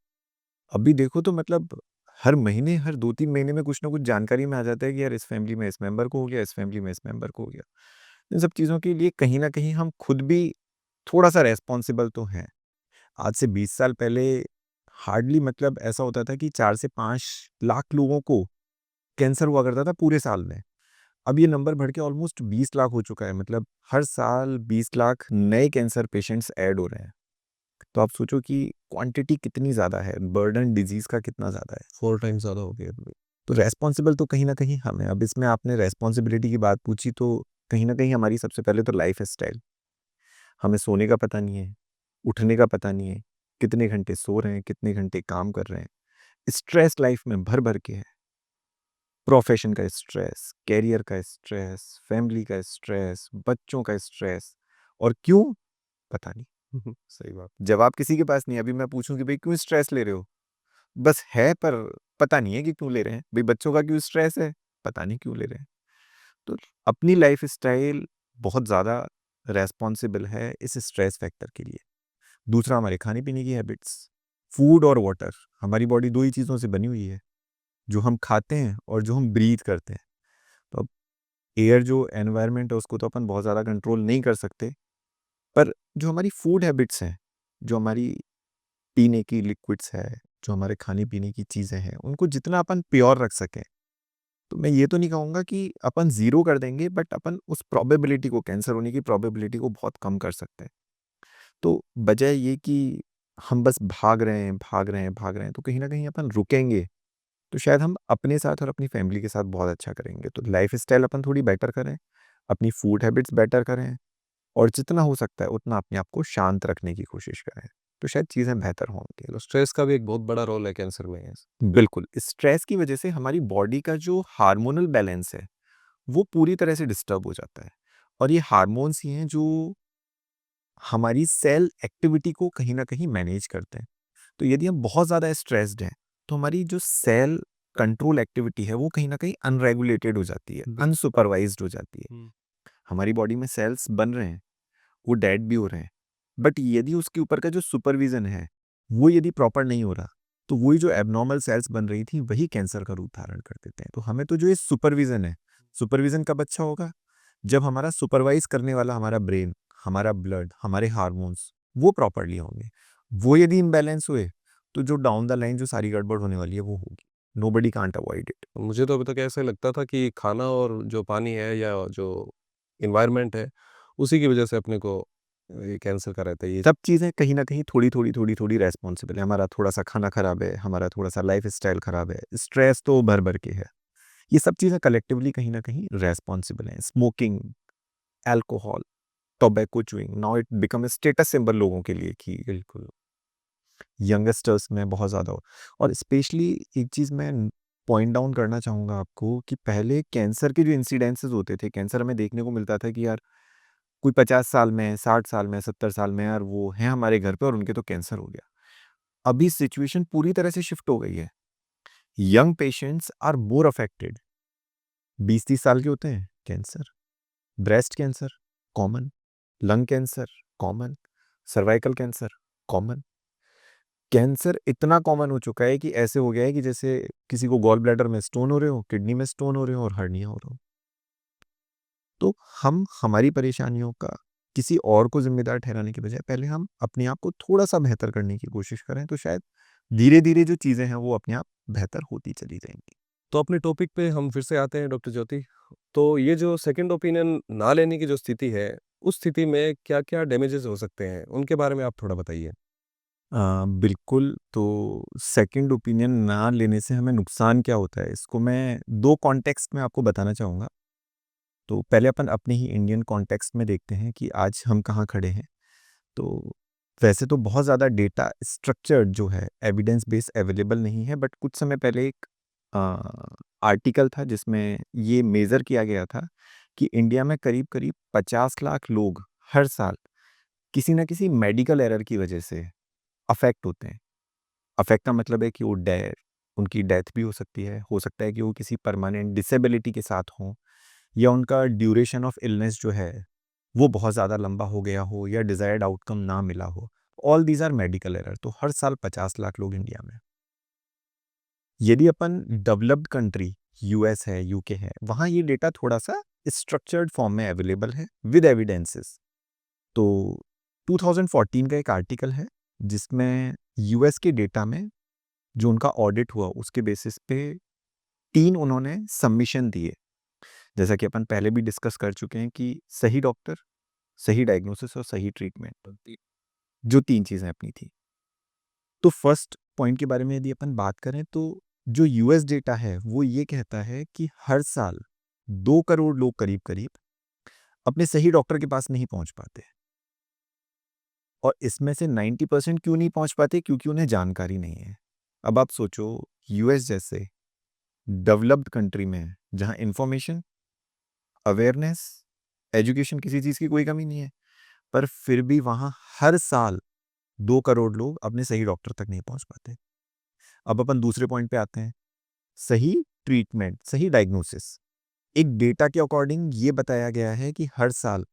अभी देखो तो मतलब हर महीने, हर 2-3 महीने में कुछ ना कुछ जानकारी में आ जाता है कि यार इस फैमिली में इस मेंबर को हो गया, इस फैमिली में इस मेंबर को हो गया। इन सब चीज़ों के लिए कहीं न कहीं हम खुद भी थोड़ा-सा रिस्पॉन्सिबल तो हैं। आज से 20 साल पहले हार्डली मतलब ऐसा होता था कि 4 से 5 लाख लोगों को कैंसर हुआ करता था पूरे साल में। अब ये नंबर बढ़ के ऑलमोस्ट 20 लाख हो चुका है। मतलब हर साल 20 लाख नए कैंसर पेशेंट्स ऐड हो रहे हैं। तो आप सोचो कि क्वांटिटी कितनी ज़्यादा है, बर्डन डिज़ीज़ का कितना ज़्यादा है। 4 टाइम्स ज़्यादा हो गया अभी। तो रिस्पॉन्सिबल तो कहीं न कहीं हम हैं। अब इसमें आपने रिस्पॉन्सिबिलिटी की बात पूछी तो कहीं न कहीं हमारी सबसे पहले तो लाइफ़स्टाइल। हमें सोने का पता नहीं है, उठने का पता नहीं है, कितने घंटे सो रहे हैं, कितने घंटे काम कर रहे हैं। स्ट्रेस लाइफ़ में भर-भर के है। प्रोफ़ेशन का स्ट्रेस, करियर का स्ट्रेस, फैमिली का स्ट्रेस, बच्चों का स्ट्रेस और क्यों? पता नहीं। सही बात। जवाब किसी के पास नहीं है। अभी मैं पूछूँ कि भई क्यों स्ट्रेस ले रहे हो? बस है पर पता नहीं है कि क्यों ले रहे हैं। भई बच्चों का क्यों स्ट्रेस है? पता नहीं क्यों ले रहे हैं। तो अपनी लाइफ़स्टाइल बहुत ज़्यादा रिस्पॉन्सिबल है इस स्ट्रेस फैक्टर के लिए। दूसरा हमारे खाने-पीने की हैबिट्स, फूड और वाटर। हमारी बॉडी 2 ही चीज़ों से बनी हुई है, जो हम खाते हैं और जो हम ब्रीथ करते हैं। तो अब एयर जो एनवायरनमेंट है उसको तो अपन बहुत ज़्यादा कंट्रोल नहीं कर सकते, पर जो हमारी फूड हैबिट्स हैं, जो हमारी पीने की लिक्विड्स है, जो हमारे खाने-पीने की चीज़ें हैं, उनको जितना अपन प्योर रख सकें, तो मैं ये तो नहीं कहूँगा कि अपन ज़ीरो कर देंगे, बट अपन उस प्रोबेबिलिटी को कैंसर होने की प्रोबेबिलिटी को बहुत कम कर सकते हैं। तो बजाय ये कि हम बस भाग रहे हैं, भाग रहे हैं, भाग रहे हैं, तो कहीं न कहीं अपन रुकेंगे, तो शायद हम अपने साथ और अपनी फैमिली के साथ बहुत अच्छा करेंगे। तो लाइफ़स्टाइल अपन थोड़ी बेटर करें, अपनी फूड हैबिट्स बेटर करें और जितना हो सकता है उतना अपने आप को शांत रखने की कोशिश करें। तो शायद चीज़ें बेहतर होंगी। तो स्ट्रेस का भी एक बहुत बड़ा रोल है कैंसर में। यस। बिल्कुल, स्ट्रेस की वजह से हमारी बॉडी का जो हार्मोनल बैलेंस है, वो पूरी तरह से डिस्टर्ब हो जाता है और ये हार्मोन्स ही हैं जो हमारी सेल एक्टिविटी को कहीं न कहीं मैनेज करते हैं। तो यदि हम बहुत ज़्यादा स्ट्रेस्ड हैं, तो हमारी जो सेल कंट्रोल एक्टिविटी है, वो कहीं न कहीं अनरेगुलेटेड हो जाती है, बिल अनसुपरवाइज़्ड हो जाती है। हुँ। हमारी बॉडी में सेल्स बन रहे हैं, वो डेड भी हो रहे हैं, बट यदि उसके ऊपर का जो सुपरविज़न है, वो यदि प्रॉपर नहीं हो रहा, तो वही जो एब्नॉर्मल सेल्स बन रही थी, वही कैंसर का रूप धारण कर देते हैं। तो हमें तो जो ये सुपरविज़न है, सुपरविज़न कब अच्छा होगा? जब हमारा सुपरवाइज़ करने वाला हमारा ब्रेन हमारा ब्लड, हमारे हार्मोन्स वो प्रॉपर्ली होंगे। वो यदि इम्बैलेंस हुए तो जो डाउन द लाइन जो सारी गड़बड़ होने वाली है वो होगी। Nobody can't avoid it. मुझे तो अभी तक ऐसा लगता था कि खाना और जो पानी है या जो एनवायरनमेंट है, उसी की वजह से अपने को ये कैंसर का रहता है ये। सब चीज़ें कहीं न कहीं थोड़ी-थोड़ी रिस्पॉन्सिबल है। हमारा थोड़ा-सा खाना खराब है, हमारा थोड़ा-सा लाइफ़स्टाइल खराब है, स्ट्रेस तो भर-भर के है। ये सब चीज़ें कलेक्टिवली कहीं न कहीं रिस्पॉन्सिबल हैं। Smoking, alcohol, tobacco chewing, now it become a status symbol लोगों के लिए कि बिल्कुल। यंगस्टर्स में बहुत ज़्यादा हो। और स्पेशली एक चीज़ मैं पॉइंट डाउन करना चाहूँगा आपको कि पहले कैंसर के जो इंसिडेंसेस होते थे, कैंसर हमें देखने को मिलता था कि यार कोई 50 साल में, 60 साल में, 70 साल में यार वो हैं हमारे घर पे और उनके तो कैंसर हो गया। अभी सिचुएशन पूरी तरह से शिफ्ट हो गई है। Young patients are more affected. 20-30 साल के होते हैं, cancer. Breast cancer, common. Lung cancer, common. Cervical cancer, common. Cancer इतना कॉमन हो चुका है कि ऐसे हो गया है कि जैसे किसी को गॉल ब्लैडर में स्टोन हो रहे हो, किडनी में स्टोन हो रहे हो और हर्निया हो रहा हो। तो हम हमारी परेशानियों का किसी और को ज़िम्मेदार ठहराने की बजाय पहले हम अपने आप को थोड़ा-सा बेहतर करने की कोशिश करें, तो शायद धीरे-धीरे जो चीज़ें हैं वो अपने आप बेहतर होती चली जाएँगी। तो अपने टॉपिक पे हम फिर से आते हैं डॉक्टर ज्योति। तो ये जो सेकंड ओपिनियन ना लेने की जो स्थिति है, उस स्थिति में क्या-क्या डैमेजेस हो सकते हैं? उनके बारे में आप थोड़ा बताइए। बिल्कुल, तो सेकंड ओपिनियन ना लेने से हमें नुकसान क्या होता है, इसको मैं 2 कॉन्टेक्स्ट में आपको बताना चाहूँगा। तो पहले अपन अपने ही इंडियन कॉन्टेक्स्ट में देखते हैं कि आज हम कहाँ खड़े हैं। तो वैसे तो बहुत ज़्यादा डेटा स्ट्रक्चर्ड जो है, एविडेंस बेस अवेलेबल नहीं है, बट कुछ समय पहले एक आर्टिकल था जिसमें ये मेज़र किया गया था कि इंडिया में करीब-करीब 50 लाख लोग हर साल किसी न किसी मेडिकल एरर की वजह से अफ़ेक्ट होते हैं। अफ़ेक्ट का मतलब है कि उनकी डेथ भी हो सकती है। हो सकता है कि वो किसी परमानेंट डिसेबिलिटी के साथ हों या उनका ड्यूरेशन ऑफ इलनेस जो है, वो बहुत ज़्यादा लंबा हो गया हो या डिज़ायर्ड आउटकम ना मिला हो। All these are medical error. तो हर साल 50 लाख लोग इंडिया में। यदि अपन डेवलप्ड कंट्री यूएस है, यूके है, वहाँ ये डेटा थोड़ा-सा स्ट्रक्चर्ड फॉर्म में अवेलेबल है विद एविडेंसेस। तो 2014 का एक आर्टिकल है जिसमें यूएस के डेटा में जो उनका ऑडिट हुआ उसके बेसिस पे 3 उन्होंने सबमिशन दिए। जैसा कि अपन पहले भी डिस्कस कर चुके हैं कि सही डॉक्टर, सही डायग्नोसिस और सही ट्रीटमेंट, जो 3 चीज़ें अपनी थी। तो फर्स्ट पॉइंट के बारे में यदि अपन बात करें तो जो यूएस डेटा है वो ये कहता है कि हर साल 2 करोड़ लोग करीब-करीब अपने सही डॉक्टर के पास नहीं पहुँच पाते। और इसमें से 90% क्यों नहीं पहुँच पाते? क्योंकि उन्हें जानकारी नहीं है। अब आप सोचो यूएस जैसे डेवलप्ड कंट्री में जहाँ इन्फॉर्मेशन, अवेयरनेस, एजुकेशन किसी चीज़ की कोई कमी नहीं है, पर फिर भी वहाँ हर साल 2 करोड़ लोग अपने सही डॉक्टर तक नहीं पहुँच पाते। अब अपन दूसरे पॉइंट पे आते हैं, सही ट्रीटमेंट, सही डायग्नोसिस। एक डेटा के अकॉर्डिंग ये बताया गया है कि हर साल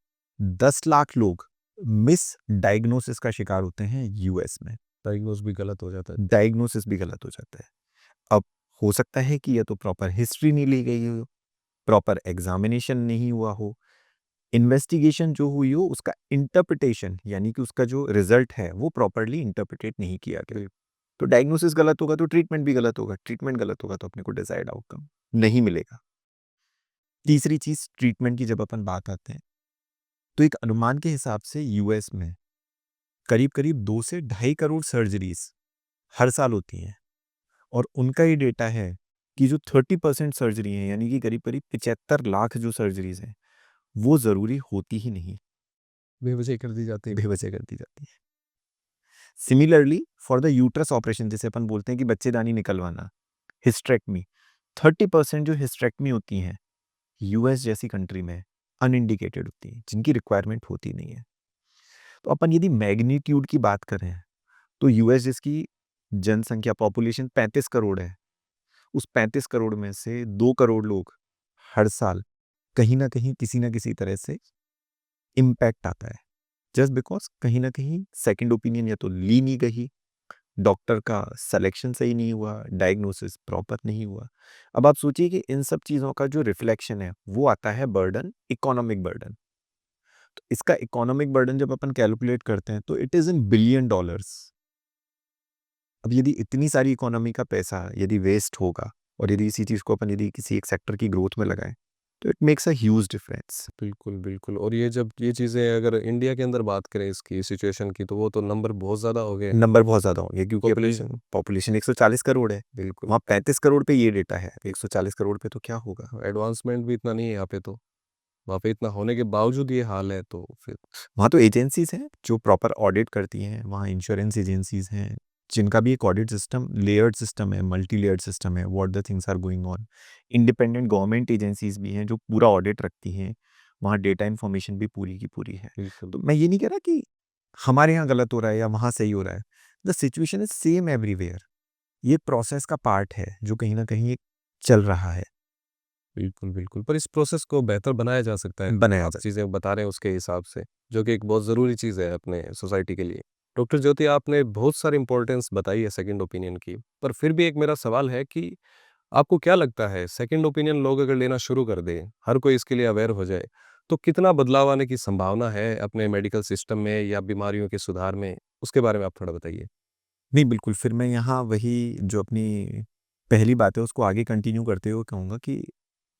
10 लाख लोग मिस डायग्नोसिस का शिकार होते हैं यूएस में। डायग्नोस भी गलत हो जाता है। डायग्नोसिस भी गलत हो जाता है। अब हो सकता है कि या तो प्रॉपर हिस्ट्री नहीं ली गई हो, प्रॉपर एग्जामिनेशन नहीं हुआ हो, इन्वेस्टिगेशन जो हुई हो उसका इंटरप्रिटेशन यानी कि उसका जो रिजल्ट है वो प्रॉपरली इंटरप्रिटेट नहीं किया गया। तो डायग्नोसिस गलत होगा तो ट्रीटमेंट भी गलत होगा, ट्रीटमेंट गलत होगा तो अपने को डिजायर्ड आउटकम नहीं मिलेगा। तीसरी चीज ट्रीटमेंट की जब अपन बात आते हैं तो एक अनुमान के हिसाब से यूएस में करीब-करीब 2 से ढाई करोड़ सर्जरीज हर साल होती हैं और उनका ये डेटा है कि जो 30% सर्जरी है यानी कि करीब-करीब 75 लाख जो सर्जरीज हैं, वो ज़रूरी होती ही नहीं, बेवजह कर दी जाती है। बेवजह कर दी जाती है। Similarly for the uterus operation जिसे अपन बोलते हैं कि बच्चेदानी निकलवाना, हिस्टेरेक्टमी, 30% जो हिस्टेरेक्टमी होती हैं, यूएस जैसी कंट्री में अनइंडिकेटेड होती हैं, जिनकी रिक्वायरमेंट होती नहीं है। तो अपन यदि मैग्नीट्यूड की बात करें तो यूएस जिसकी जनसंख्या पॉपुलेशन 35 करोड़ है, उस 35 करोड़ में से 2 करोड़ लोग हर साल कहीं न कहीं, किसी न किसी तरह से इम्पैक्ट आता है। जस्ट बिकॉज़ कहीं न कहीं सेकंड ओपिनियन या तो ली नहीं गई, डॉक्टर का सिलेक्शन सही नहीं हुआ, डायग्नोसिस प्रॉपर नहीं हुआ। अब आप सोचिए कि इन सब चीज़ों का जो रिफ्लेक्शन है, वो आता है बर्डन, इकोनॉमिक बर्डन। तो इसका इकोनॉमिक बर्डन जब अपन कैलकुलेट करते हैं तो it is in billion dollars. अब यदि इतनी सारी इकोनॉमी का पैसा यदि वेस्ट होगा और यदि इसी चीज़ को अपन यदि किसी एक सेक्टर की ग्रोथ में लगाएं तो it makes a huge difference. बिल्कुल, बिल्कुल। और ये जब ये चीज़ें अगर इंडिया के अंदर बात करें इसकी सिचुएशन की, तो वो तो नंबर बहुत ज़्यादा हो गए। नंबर बहुत ज़्यादा होंगे क्योंकि अपनी पॉपुलेशन पॉपुलेशन 140 करोड़ है, बिल्कुल, वहाँ 35 करोड़ पे ये डेटा है, 140 करोड़ पे तो क्या होगा? एडवांसमेंट भी इतना नहीं है यहाँ पे तो। वहाँ पे इतना होने के बावजूद ये हाल है, तो फिर वहाँ तो एजेंसीज़ हैं जो प्रॉपर ऑडिट करती हैं, वहाँ इंश्योरेंस एजेंसीज़ हैं, जिनका भी एक ऑडिट सिस्टम लेयर्ड सिस्टम है, मल्टी लेयर्ड सिस्टम है, what the things are going on. Independent government agencies भी हैं जो पूरा ऑडिट रखती हैं, वहाँ डेटा इन्फॉर्मेशन भी पूरी की पूरी है। बिल्कुल, तो मैं ये नहीं कह रहा कि हमारे यहाँ गलत हो रहा है या वहाँ सही हो रहा है। The situation is same everywhere. ये प्रोसेस का पार्ट है जो कहीं न कहीं एक चल रहा है, बिल्कुल, बिल्कुल। पर इस प्रोसेस को बेहतर बनाया जा सकता है, बनाया आप जाए। चीज़ें बता रहे हैं उसके हिसाब से, जो कि एक बहुत ज़रूरी चीज़ है अपने सोसाइटी के लिए। डॉक्टर ज्योति, आपने बहुत सारी इम्पोर्टेंस बताई है सेकंड ओपिनियन की, पर फिर भी एक मेरा सवाल है कि आपको क्या लगता है सेकंड ओपिनियन लोग अगर लेना शुरू कर दें, हर कोई इसके लिए अवेयर हो जाए, तो कितना बदलाव आने की संभावना है अपने मेडिकल सिस्टम में या बीमारियों के सुधार में? उसके बारे में आप थोड़ा बताइए। नहीं, बिल्कुल, फिर मैं यहाँ वही जो अपनी पहली बात है उसको आगे कंटिन्यू करते हुए कहूँगा कि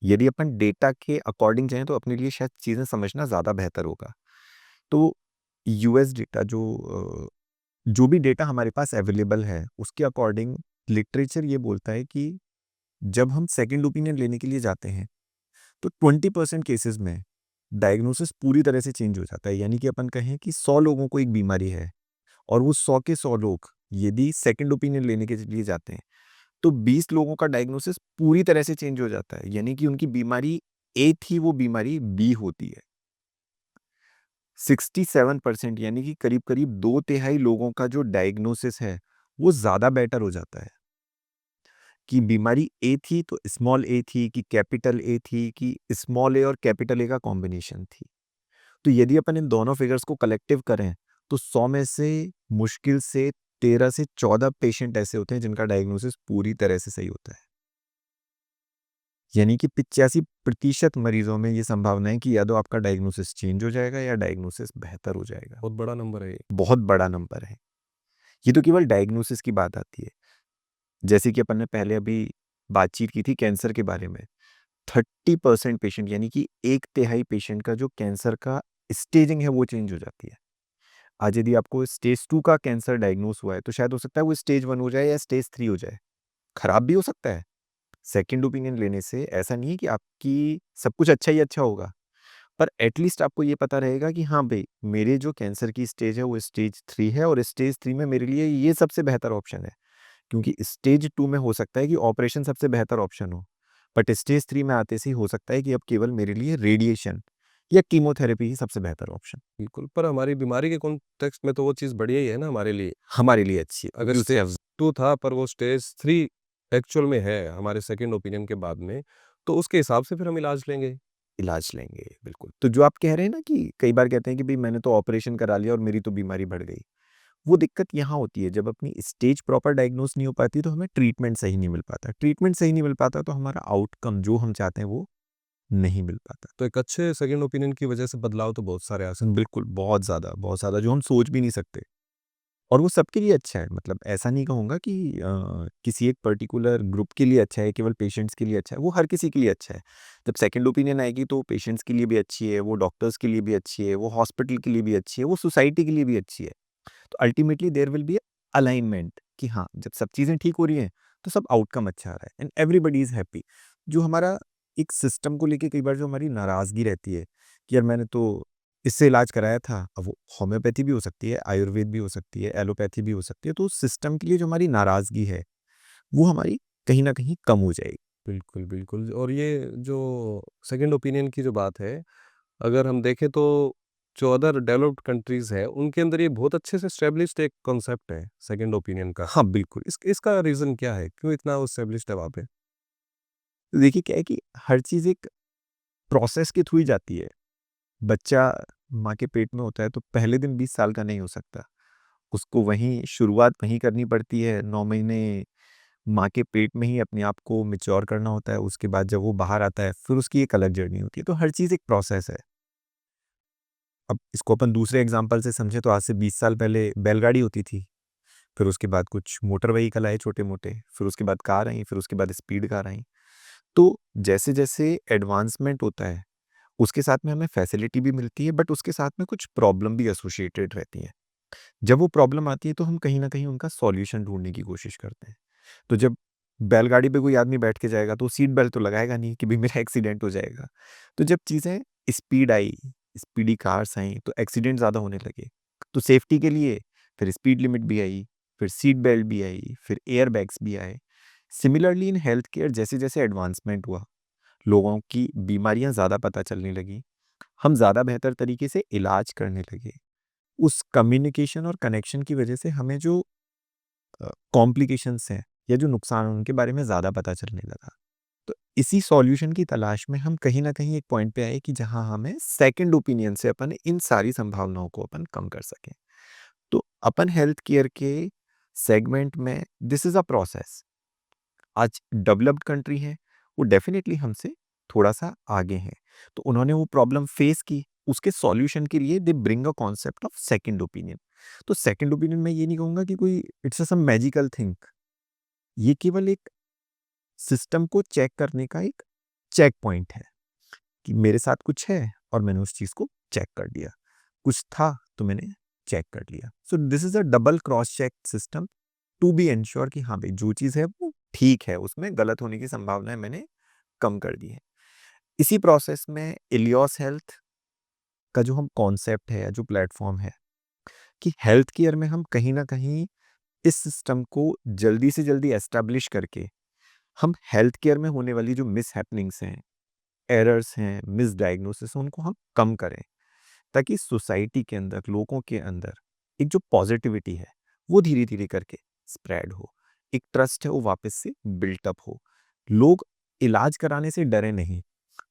यदि अपन डेटा के अकॉर्डिंग जाएँ तो अपने लिए शायद चीज़ें समझना ज़्यादा बेहतर होगा। तो यूएस डेटा जो भी डेटा हमारे पास अवेलेबल है, उसके अकॉर्डिंग लिटरेचर ये बोलता है कि जब हम सेकंड ओपिनियन लेने के लिए जाते हैं, तो 20% केसेज़ में डायग्नोसिस पूरी तरह से चेंज हो जाता है। यानी कि अपन कहें कि 100 लोगों को एक बीमारी है और वो 100 के 100 लोग यदि सेकंड ओपिनियन लेने के लिए जाते हैं, तो 20 लोगों का डायग्नोसिस पूरी तरह से चेंज हो जाता है। यानी कि उनकी बीमारी ए थी, वो बीमारी बी होती है। 67% यानी कि करीब-करीब 2 तिहाई लोगों का जो डायग्नोसिस है, वो ज़्यादा बेटर हो जाता है कि बीमारी ए थी तो स्मॉल ए थी कि कैपिटल ए थी कि स्मॉल ए और कैपिटल ए का कॉम्बिनेशन थी। तो यदि अपन इन दोनों फिगर्स को कलेक्टिव करें, तो 100 में से मुश्किल से 13 से 14 पेशेंट ऐसे होते हैं जिनका डायग्नोसिस पूरी तरह से सही होता है। यानी कि 85% मरीजों में ये संभावना है कि या तो आपका डायग्नोसिस चेंज हो जाएगा या डायग्नोसिस बेहतर हो जाएगा। बहुत बड़ा नंबर है ये। बहुत बड़ा नंबर है। ये तो केवल डायग्नोसिस की बात आती है। जैसे कि अपन ने पहले अभी बातचीत की थी कैंसर के बारे में। 30% पेशेंट यानी कि 1 तिहाई पेशेंट का जो कैंसर का स्टेजिंग है वो चेंज हो जाती है। आज यदि आपको स्टेज 2 का कैंसर डायग्नोस हुआ है, तो शायद हो सकता है वो स्टेज 1 हो जाए या स्टेज 3 हो जाए। खराब भी हो सकता है। सेकंड ओपिनियन लेने से ऐसा नहीं है कि आपकी सब कुछ अच्छा ही अच्छा होगा, पर एट लीस्ट आपको ये पता रहेगा कि हाँ भई, मेरे जो कैंसर की स्टेज है वो स्टेज 3 है और स्टेज 3 में मेरे लिए ये सबसे बेहतर ऑप्शन है। क्योंकि स्टेज 2 में हो सकता है कि ऑपरेशन सबसे बेहतर ऑप्शन हो, बट स्टेज 3 में आते से ही हो सकता है कि अब केवल मेरे लिए रेडिएशन या कीमोथेरेपी ही सबसे बेहतर ऑप्शन बिल्कुल, पर हमारी बीमारी के कॉन्टेक्स्ट में तो वो चीज़ बढ़िया ही है ना हमारे लिए। हमारे लिए अच्छी है अगर क्योंकि उससे स्टेज 2 था पर वो स्टेज 3 एक्चुअल में है हमारे सेकंड ओपिनियन के बाद में, तो उसके हिसाब से फिर हम इलाज लेंगे। इलाज लेंगे, बिल्कुल। तो जो आप कह रहे हैं ना कि कई बार कहते हैं कि भई मैंने तो ऑपरेशन करा लिया और मेरी तो बीमारी बढ़ गई। वो दिक्कत यहाँ होती है जब अपनी स्टेज प्रॉपर डायग्नोस नहीं हो पाती तो हमें ट्रीटमेंट सही नहीं मिल पाता। ट्रीटमेंट सही नहीं मिल पाता तो हमारा आउटकम जो हम चाहते हैं वो नहीं मिल पाता। तो एक अच्छे सेकंड ओपिनियन की वजह से बदलाव तो बहुत सारे आ सकते बिल्कुल, बहुत ज़्यादा जो हम सोच भी नहीं सकते और वो सबके लिए अच्छा है। मतलब ऐसा नहीं कहूँगा कि किसी एक पर्टिकुलर ग्रुप के लिए अच्छा है, केवल पेशेंट्स के लिए अच्छा है, वो हर किसी के लिए अच्छा है। जब सेकंड ओपिनियन आएगी तो पेशेंट्स के लिए भी अच्छी है, वो डॉक्टर्स के लिए भी अच्छी है, वो हॉस्पिटल के लिए भी अच्छी है, वो सोसाइटी के लिए भी अच्छी है। तो ultimately there will be a alignment कि हाँ, जब सब चीज़ें ठीक हो रही हैं, तो सब आउटकम अच्छा आ रहा है एंड एवरीबॉडी इज़ हैप्पी। जो हमारा एक सिस्टम को लेके कई बार जो हमारी नाराज़गी रहती है कि यार मैंने तो इससे इलाज कराया था, अब वो होम्योपैथी भी हो सकती है, आयुर्वेद भी हो सकती है, एलोपैथी भी हो सकती है, तो उस सिस्टम के लिए जो हमारी नाराज़गी है, वो हमारी कहीं न कहीं कम हो जाएगी। बिल्कुल, बिल्कुल। और ये जो सेकंड ओपिनियन की जो बात है, अगर हम देखें तो जो अदर डेवलप्ड कंट्रीज़ हैं, उनके अंदर ये बहुत अच्छे से एस्टेब्लिश्ड एक कॉन्सेप्ट है सेकंड ओपिनियन का। हाँ, बिल्कुल। इसका रीज़न क्या है? क्यों इतना वो एस्टेब्लिश्ड है वहाँ पे? देखिए क्या है कि हर चीज़ एक प्रोसेस के थ्रू ही जाती है। बच्चा माँ के पेट में होता है तो पहले दिन 20 साल का नहीं हो सकता। उसको वहीं शुरुआत वहीं करनी पड़ती है, 9 महीने माँ के पेट में ही अपने आप को मैच्योर करना होता है, उसके बाद जब वो बाहर आता है, फिर उसकी एक अलग जर्नी होती है, तो हर चीज़ एक प्रोसेस है। अब इसको अपन दूसरे एग्जाम्पल से समझे तो आज से 20 साल पहले बैलगाड़ी होती थी, फिर उसके बाद कुछ मोटर व्हीकल आए छोटे-मोटे, फिर उसके बाद कार आई, फिर उसके बाद स्पीड कार आई। तो जैसे-जैसे एडवांसमेंट होता है, उसके साथ में हमें फैसिलिटी भी मिलती है, बट उसके साथ में कुछ प्रॉब्लम भी एसोसिएटेड रहती हैं। जब वो प्रॉब्लम आती है तो हम कहीं न कहीं उनका सॉल्यूशन ढूँढने की कोशिश करते हैं। तो जब बैलगाड़ी पे कोई आदमी बैठ के जाएगा तो सीट बेल्ट तो लगाएगा नहीं कि भई मेरा एक्सीडेंट हो जाएगा। तो जब चीज़ें स्पीड आई, स्पीडी कार्स आईं तो एक्सीडेंट ज़्यादा होने लगे। तो सेफ्टी के लिए फिर स्पीड लिमिट भी आई, फिर सीट बेल्ट भी आई, फिर एयरबैग्स भी आए। सिमिलरली इन हेल्थ केयर जैसे-जैसे एडवांसमेंट हुआ, लोगों की बीमारियाँ ज़्यादा पता चलने लगी, हम ज़्यादा बेहतर तरीके से इलाज करने लगे। उस कम्युनिकेशन और कनेक्शन की वजह से हमें जो कॉम्प्लिकेशंस हैं या जो नुकसान हैं उनके बारे में ज़्यादा पता चलने लगा। तो इसी सॉल्यूशन की तलाश में हम कहीं न कहीं एक पॉइंट पे आए कि जहाँ हमें सेकंड ओपिनियन से अपन इन सारी संभावनाओं को अपन कम कर सकें। तो अपन हेल्थ केयर के सेगमेंट में दिस इज़ अ प्रोसेस। आज डेवलप्ड कंट्री है, वो डेफ़िनेटली हमसे थोड़ा-सा आगे हैं। तो उन्होंने वो प्रॉब्लम फेस की, उसके सॉल्यूशन के लिए they bring a concept of second opinion. तो सेकंड ओपिनियन मैं ये नहीं कहूँगा कि कोई it's a some magical thing. ये केवल एक सिस्टम को चेक करने का एक चेक पॉइंट है कि मेरे साथ कुछ है और मैंने उस चीज़ को चेक कर लिया। कुछ था तो मैंने चेक कर लिया। So this is a double cross check system to be ensure कि हाँ भाई जो चीज़ है वो ठीक है, उसमें गलत होने की संभावनाएँ मैंने कम कर दी है। इसी प्रोसेस में इलियॉस हेल्थ का जो हम कॉन्सेप्ट है या जो प्लेटफ़ॉर्म है कि हेल्थ केयर में हम कहीं न कहीं इस सिस्टम को जल्दी से जल्दी एस्टेब्लिश करके हम हेल्थ केयर में होने वाली जो मिसहैपनिंग्स हैं, एरर्स हैं, मिसडायग्नोसिस हैं, उनको हम कम करें। ताकि सोसाइटी के अंदर, लोगों के अंदर एक जो पॉजिटिविटी है, वो धीरे-धीरे करके स्प्रेड हो। एक ट्रस्ट है वो वापस से बिल्ट अप हो। लोग इलाज कराने से डरे नहीं,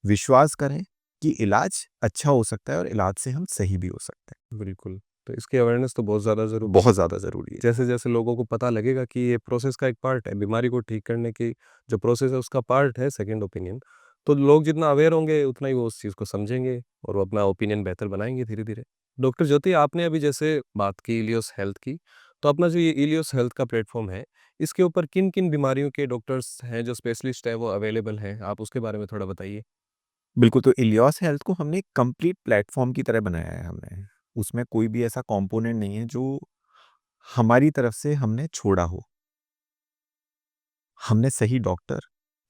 विश्वास करें कि इलाज अच्छा हो सकता है और इलाज से हम सही भी हो सकते हैं। बिल्कुल। तो इसकी अवेयरनेस तो बहुत ज़्यादा ज़रूरी बहुत ज़्यादा ज़रूरी है। जैसे-जैसे लोगों को पता लगेगा कि ये प्रोसेस का एक पार्ट है, बीमारी को ठीक करने की जो प्रोसेस है उसका पार्ट है सेकंड ओपिनियन, तो लोग जितना अवेयर होंगे उतना ही वो उस चीज़ को समझेंगे और वो अपना ओपिनियन बेहतर बनाएँगे धीरे-धीरे। डॉक्टर ज्योति आपने अभी जैसे बात की इलियोस हेल्थ की, तो अपना जो ये इलियोस हेल्थ का प्लेटफ़ॉर्म है, इसके ऊपर किन-किन बीमारियों के डॉक्टर्स हैं जो स्पेशलिस्ट हैं वो अवेलेबल हैं? आप उसके बारे में थोड़ा बताइए। बिल्कुल, तो इलियॉस हेल्थ को हमने एक कंप्लीट प्लेटफ़ॉर्म की तरह बनाया है हमने। उसमें कोई भी ऐसा कंपोनेंट नहीं है जो हमारी तरफ से हमने छोड़ा हो। हमने सही डॉक्टर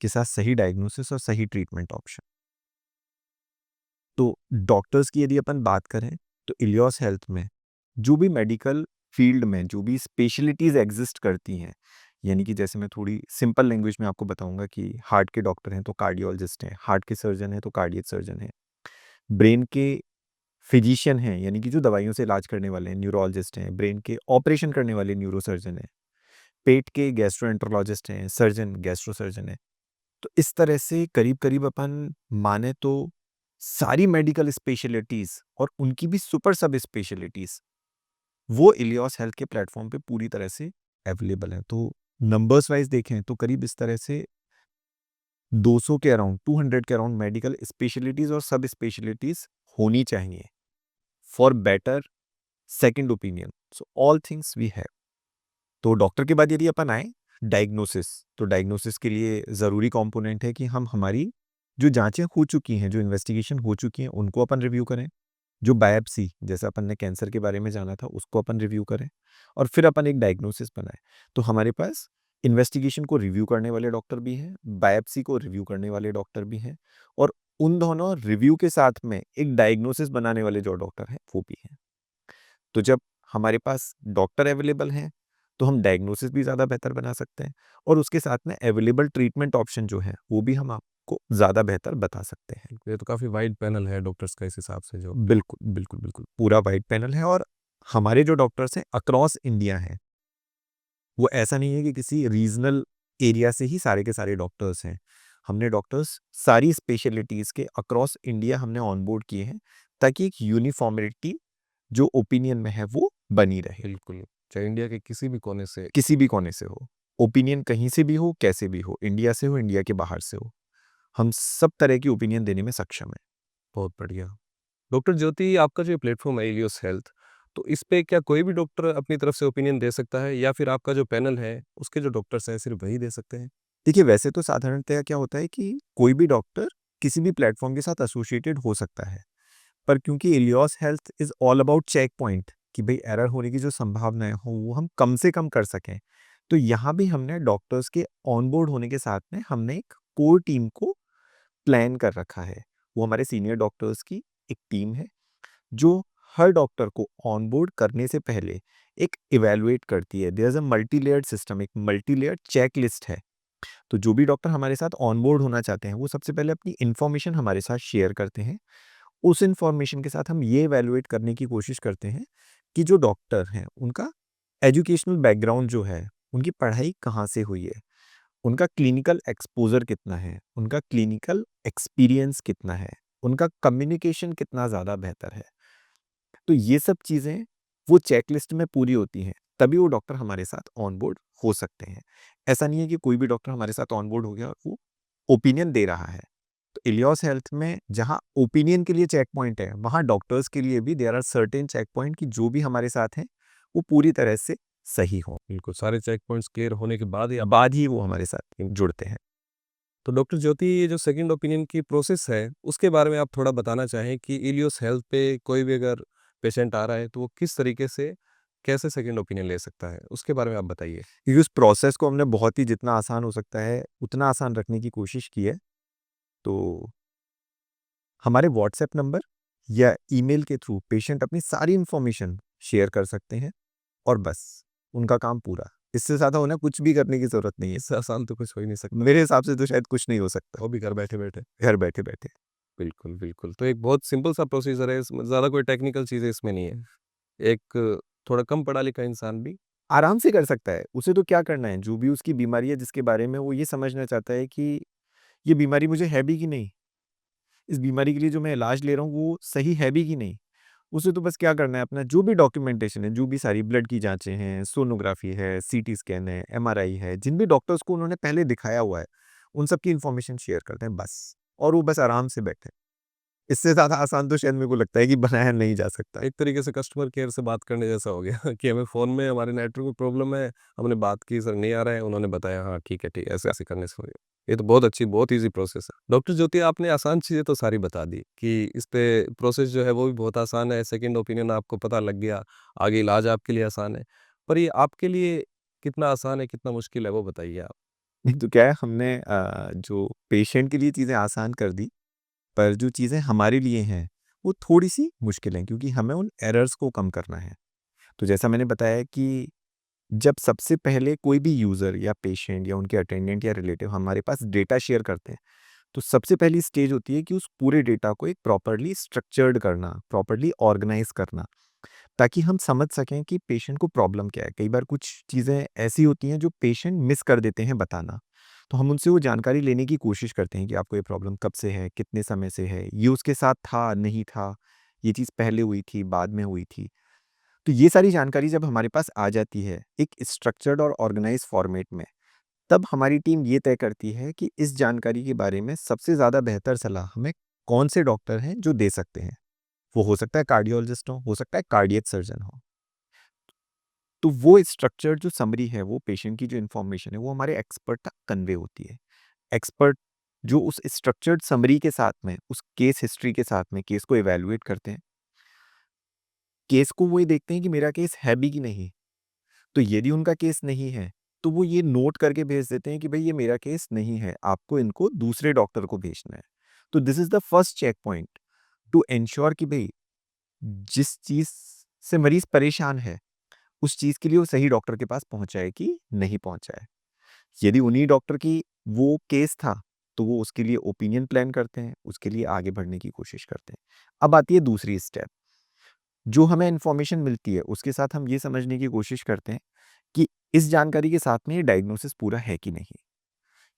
के साथ सही डायग्नोसिस और सही ट्रीटमेंट ऑप्शन। तो डॉक्टर्स की यदि अपन बात करें तो इलियॉस हेल्थ में जो भी मेडिकल फील्ड में जो भी स्पेशलिटीज़ एग्जिस्ट करती हैं, यानी कि जैसे मैं थोड़ी सिंपल लैंग्वेज में आपको बताऊंगा कि हार्ट के डॉक्टर हैं तो कार्डियोलॉजिस्ट हैं, हार्ट के सर्जन हैं तो कार्डियक सर्जन हैं, ब्रेन के फिजिशियन हैं यानी कि जो दवाइयों से इलाज करने वाले हैं, न्यूरोलॉजिस्ट हैं, ब्रेन के ऑपरेशन करने वाले न्यूरो सर्जन हैं, पेट के गैस्ट्रोएंटरोलॉजिस्ट हैं, सर्जन गैस्ट्रो सर्जन है। तो इस तरह से करीब-करीब अपन माने तो सारी मेडिकल स्पेशलिटीज़ और उनकी भी सुपर सब स्पेशलिटीज़ वो इलियॉस हेल्थ के प्लेटफ़ॉर्म पे पूरी तरह से अवेलेबल हैं। तो नंबर्स वाइज़ देखें तो करीब इस तरह से 200 के अराउंड 200 के अराउंड मेडिकल स्पेशलिटीज़ और सब स्पेशलिटीज़ होनी चाहिए for better second opinion. So all things we have. तो डॉक्टर के बाद यदि अपन आए डायग्नोसिस, तो डायग्नोसिस के लिए ज़रूरी कंपोनेंट है कि हम हमारी जो जांचें हो चुकी हैं, जो इन्वेस्टिगेशन हो चुकी हैं, उनको अपन रिव्यू करें। जो बायोप्सी जैसे अपन ने कैंसर के बारे में जाना था, उसको अपन रिव्यू करें और फिर अपन एक डायग्नोसिस बनाएं। तो हमारे पास इन्वेस्टिगेशन को रिव्यू करने वाले डॉक्टर भी हैं, बायोप्सी को रिव्यू करने वाले डॉक्टर भी हैं और उन दोनों रिव्यू के साथ में एक डायग्नोसिस बनाने वाले जो डॉक्टर हैं, वो भी हैं। तो जब हमारे पास डॉक्टर अवेलेबल हैं, तो हम डायग्नोसिस भी ज़्यादा बेहतर बना सकते हैं और उसके साथ में अवेलेबल ट्रीटमेंट ऑप्शन जो है, वो भी हम आपको ज़्यादा बेहतर बता सकते हैं। ये तो काफ़ी वाइड पैनल है डॉक्टर्स का इस हिसाब से जो बिल्कुल, बिल्कुल, बिल्कुल। पूरा वाइड पैनल है और हमारे जो डॉक्टर्स हैं अक्रॉस इंडिया हैं। वो ऐसा नहीं है कि किसी रीजनल एरिया से ही सारे के सारे डॉक्टर्स हैं। हमने डॉक्टर्स सारी स्पेशलिटीज़ के अक्रॉस इंडिया हमने ऑन बोर्ड किए हैं, ताकि एक यूनिफ़ॉर्मिटी जो ओपिनियन में है, वो बनी रहे। बिल्कुल, चाहे इंडिया के किसी भी कोने से किसी भी कोने से हो, ओपिनियन कहीं से भी हो, कैसे भी हो, इंडिया से हो, इंडिया के बाहर से हो, हम सब तरह की ओपिनियन देने में सक्षम हैं। बहुत बढ़िया। डॉक्टर ज्योति, आपका जो प्लेटफ़ॉर्म है इलियोस हेल्थ, तो इस पे क्या कोई भी डॉक्टर अपनी तरफ से ओपिनियन दे सकता है या फिर आपका जो पैनल है, उसके जो डॉक्टर्स हैं सिर्फ़ वही दे सकते हैं? देखिए, वैसे तो साधारणतया क्या होता है कि कोई भी डॉक्टर किसी भी प्लेटफ़ॉर्म के साथ एसोसिएटेड हो सकता है। पर क्योंकि Elios health is all about check point कि भई एरर होने की जो संभावनाएँ हों, वो हम कम से कम कर सकें। तो यहाँ भी हमने डॉक्टर्स के ऑन बोर्ड होने के साथ में हमने एक कोर टीम को प्लान कर रखा है। वो हमारे सीनियर डॉक्टर्स की एक टीम है, जो हर डॉक्टर को ऑन बोर्ड करने से पहले एक इवैल्यूएट करती है। There is a multi layered system, एक मल्टी लेयर्ड चेकलिस्ट है। तो जो भी डॉक्टर हमारे साथ ऑन बोर्ड होना चाहते हैं, वो सबसे पहले अपनी इन्फॉर्मेशन हमारे साथ शेयर करते हैं। उस इन्फॉर्मेशन के साथ हम ये इवैल्यूएट करने की कोशिश करते हैं कि जो डॉक्टर हैं, उनका एजुकेशनल बैकग्राउंड जो है, उनकी पढ़ाई कहाँ से हुई है, उनका क्लिनिकल एक्सपोज़र कितना है, उनका क्लिनिकल एक्सपीरियंस कितना है, उनका कम्युनिकेशन कितना ज़्यादा बेहतर है। तो ये सब चीज़ें वो चेकलिस्ट में पूरी होती हैं, तभी वो डॉक्टर हमारे साथ ऑन बोर्ड हो सकते हैं। ऐसा नहीं है कि कोई भी डॉक्टर हमारे साथ ऑन बोर्ड हो गया और वो ओपिनियन दे रहा है। तो इलियोस हेल्थ में जहाँ ओपिनियन के लिए चेक पॉइंट है, वहाँ डॉक्टर्स के लिए भी there are certain check point कि जो भी हमारे साथ हैं, वो पूरी तरह से सही हों। बिल्कुल, सारे चेक पॉइंट्स क्लियर होने के बाद ही आप बाद ही वो हमारे साथ जुड़ते हैं। तो डॉक्टर ज्योति, ये जो सेकंड ओपिनियन की प्रोसेस है, उसके बारे में आप थोड़ा बताना चाहें कि इलियोस हेल्थ पे कोई भी अगर पेशेंट आ रहा है, तो वो किस तरीके से, कैसे सेकंड ओपिनियन ले सकता है? उसके बारे में आप बताइए। क्योंकि उस प्रोसेस को हमने बहुत ही जितना आसान हो सकता है, उतना आसान रखने की कोशिश की है। तो हमारे व्हाट्सएप नंबर या ईमेल के थ्रू पेशेंट अपनी सारी इन्फॉर्मेशन शेयर कर सकते हैं और बस उनका काम पूरा। इससे ज़्यादा उन्हें कुछ भी करने की ज़रूरत नहीं है। इससे आसान तो कुछ हो ही नहीं सकता, मेरे हिसाब से तो शायद कुछ नहीं हो सकता, वो भी घर बैठे-बैठे। घर बैठे-बैठे। बिल्कुल, बिल्कुल। तो एक बहुत सिंपल सा प्रोसीजर है, इसमें ज़्यादा कोई टेक्निकल चीज़ें इसमें नहीं है। एक थोड़ा कम पढ़ा-लिखा इंसान भी आराम से कर सकता है, उसे तो क्या करना है, जो भी उसकी बीमारी है जिसके बारे में वो ये समझना चाहता है कि ये बीमारी मुझे है भी कि नहीं? इस बीमारी के लिए जो मैं इलाज ले रहा हूँ वो सही है भी कि नहीं? उसे तो बस क्या करना है अपना जो भी डॉक्यूमेंटेशन है, जो भी सारी ब्लड की जाँचें हैं, सोनोग्राफ़ी है, सीटी स्कैन है, एमआरआई है, जिन भी डॉक्टर्स को उन्होंने पहले दिखाया हुआ है, उन सब की इन्फॉर्मेशन शेयर कर दें बस। और वो बस आराम से बैठे। इससे ज़्यादा आसान तो शायद मेरे को लगता है कि बनाया नहीं जा सकता। एक तरीके से कस्टमर केयर से बात करने जैसा हो गया कि हमें फ़ोन में हमारे नेटवर्क में प्रॉब्लम है, हमने बात की, सर नहीं आ रहा है, उन्होंने बताया हाँ, ठीक है, ऐसे-ऐसे करने से हो गया। ये तो बहुत अच्छी, बहुत ईज़ी प्रोसेस है। डॉक्टर ज्योति, आपने आसान चीज़ें तो सारी बता दी कि इस पे प्रोसेस जो है वो भी बहुत आसान है, सेकंड ओपिनियन आपको पता लग गया, आगे इलाज आपके लिए आसान है। पर ये आपके लिए कितना आसान है, कितना मुश्किल है, वो बताइए आप? तो क्या है हमने जो पेशेंट के लिए चीज़ें आसान कर दी, पर जो चीज़ें हमारे लिए हैं, वो थोड़ी-सी मुश्किल हैं क्योंकि हमें उन एरर्स को कम करना है। तो जैसा मैंने बताया कि जब सबसे पहले कोई भी यूज़र या पेशेंट या उनके अटेंडेंट या रिलेटिव हमारे पास डेटा शेयर करते हैं, तो सबसे पहली स्टेज होती है कि उस पूरे डेटा को एक प्रॉपर्ली स्ट्रक्चर्ड करना, प्रॉपर्ली ऑर्गेनाइज़ करना, ताकि हम समझ सकें कि पेशेंट को प्रॉब्लम क्या है। कई बार कुछ चीज़ें ऐसी होती हैं जो पेशेंट मिस कर देते हैं बताना, तो हम उनसे वो जानकारी लेने की कोशिश करते हैं कि आपको ये प्रॉब्लम कब से है, कितने समय से है, ये उसके साथ था, नहीं था, ये चीज़ पहले हुई थी, बाद में हुई थी। तो ये सारी जानकारी जब हमारे पास आ जाती है, एक स्ट्रक्चर्ड और ऑर्गेनाइज़ फॉर्मेट में, तब हमारी टीम ये तय करती है कि इस जानकारी के बारे में सबसे ज़्यादा बेहतर सलाह हमें कौन से डॉक्टर हैं जो दे सकते हैं। वो हो सकता है कार्डियोलॉजिस्ट हो सकता है कार्डियक सर्जन हो। तो वो स्ट्रक्चर्ड जो समरी है, वो पेशेंट की जो इन्फॉर्मेशन है, वो हमारे एक्सपर्ट तक कन्वे होती है। एक्सपर्ट जो उस स्ट्रक्चर्ड समरी के साथ में, उस केस हिस्ट्री के साथ में केस को इवैल्यूएट करते हैं। केस को वो ये देखते हैं कि मेरा केस है भी कि नहीं। तो यदि उनका केस नहीं है, तो वो ये नोट करके भेज देते हैं कि भई ये मेरा केस नहीं है, आपको इनको दूसरे डॉक्टर को भेजना है। तो this is the first check point to ensure कि भई जिस चीज़ से मरीज़ परेशान है, उस चीज़ के लिए वो सही डॉक्टर के पास पहुँचा है कि नहीं पहुँचा है। यदि उन्हीं डॉक्टर की वो केस था, तो वो उसके लिए ओपिनियन प्लान करते हैं, उसके लिए आगे बढ़ने की कोशिश करते हैं। अब आती है दूसरी स्टेप, जो हमें इन्फॉर्मेशन मिलती है, उसके साथ हम ये समझने की कोशिश करते हैं कि इस जानकारी के साथ में ये डायग्नोसिस पूरा है कि नहीं।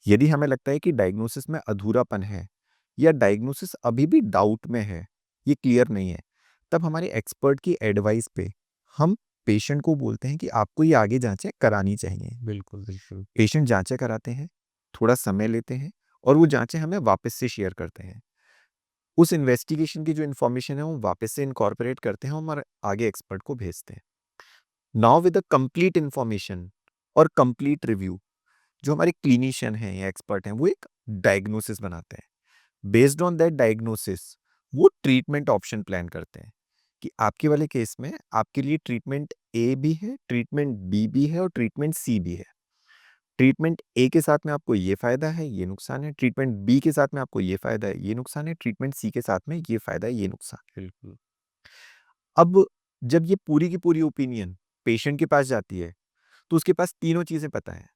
यदि हमें लगता है कि डायग्नोसिस में अधूरापन है या डायग्नोसिस अभी भी डाउट में है, ये क्लियर नहीं है, तब हमारे एक्सपर्ट की एडवाइस पे हम पेशेंट को बोलते हैं कि आपको ये आगे जांचें करानी चाहिए। बिल्कुल, बिल्कुल। पेशेंट जांचें कराते हैं, थोड़ा समय लेते हैं और वो जांचें हमें वापस से शेयर करते हैं। उस इन्वेस्टिगेशन की जो इन्फॉर्मेशन है वो वापस से इनकॉर्पोरेट करते हैं और आगे एक्सपर्ट को भेजते हैं। Now with the complete information और कंप्लीट रिव्यू, जो हमारे क्लिनिशियन हैं या एक्सपर्ट हैं वो एक डायग्नोसिस बनाते हैं। बेस्ड ऑन दैट डायग्नोसिस वो ट्रीटमेंट ऑप्शन प्लान करते हैं कि आपके वाले केस में आपके लिए ट्रीटमेंट ए भी है, ट्रीटमेंट बी भी है और ट्रीटमेंट सी भी है। ट्रीटमेंट ए के साथ में आपको ये फ़ायदा है, ये नुकसान है, ट्रीटमेंट बी के साथ में आपको ये फ़ायदा है, ये नुकसान है, ट्रीटमेंट सी के साथ में ये फ़ायदा है, ये नुकसान है। बिल्कुल। अब जब ये पूरी की पूरी ओपिनियन पेशेंट के पास जाती है, तो उसके पास तीनों चीज़ें पता हैं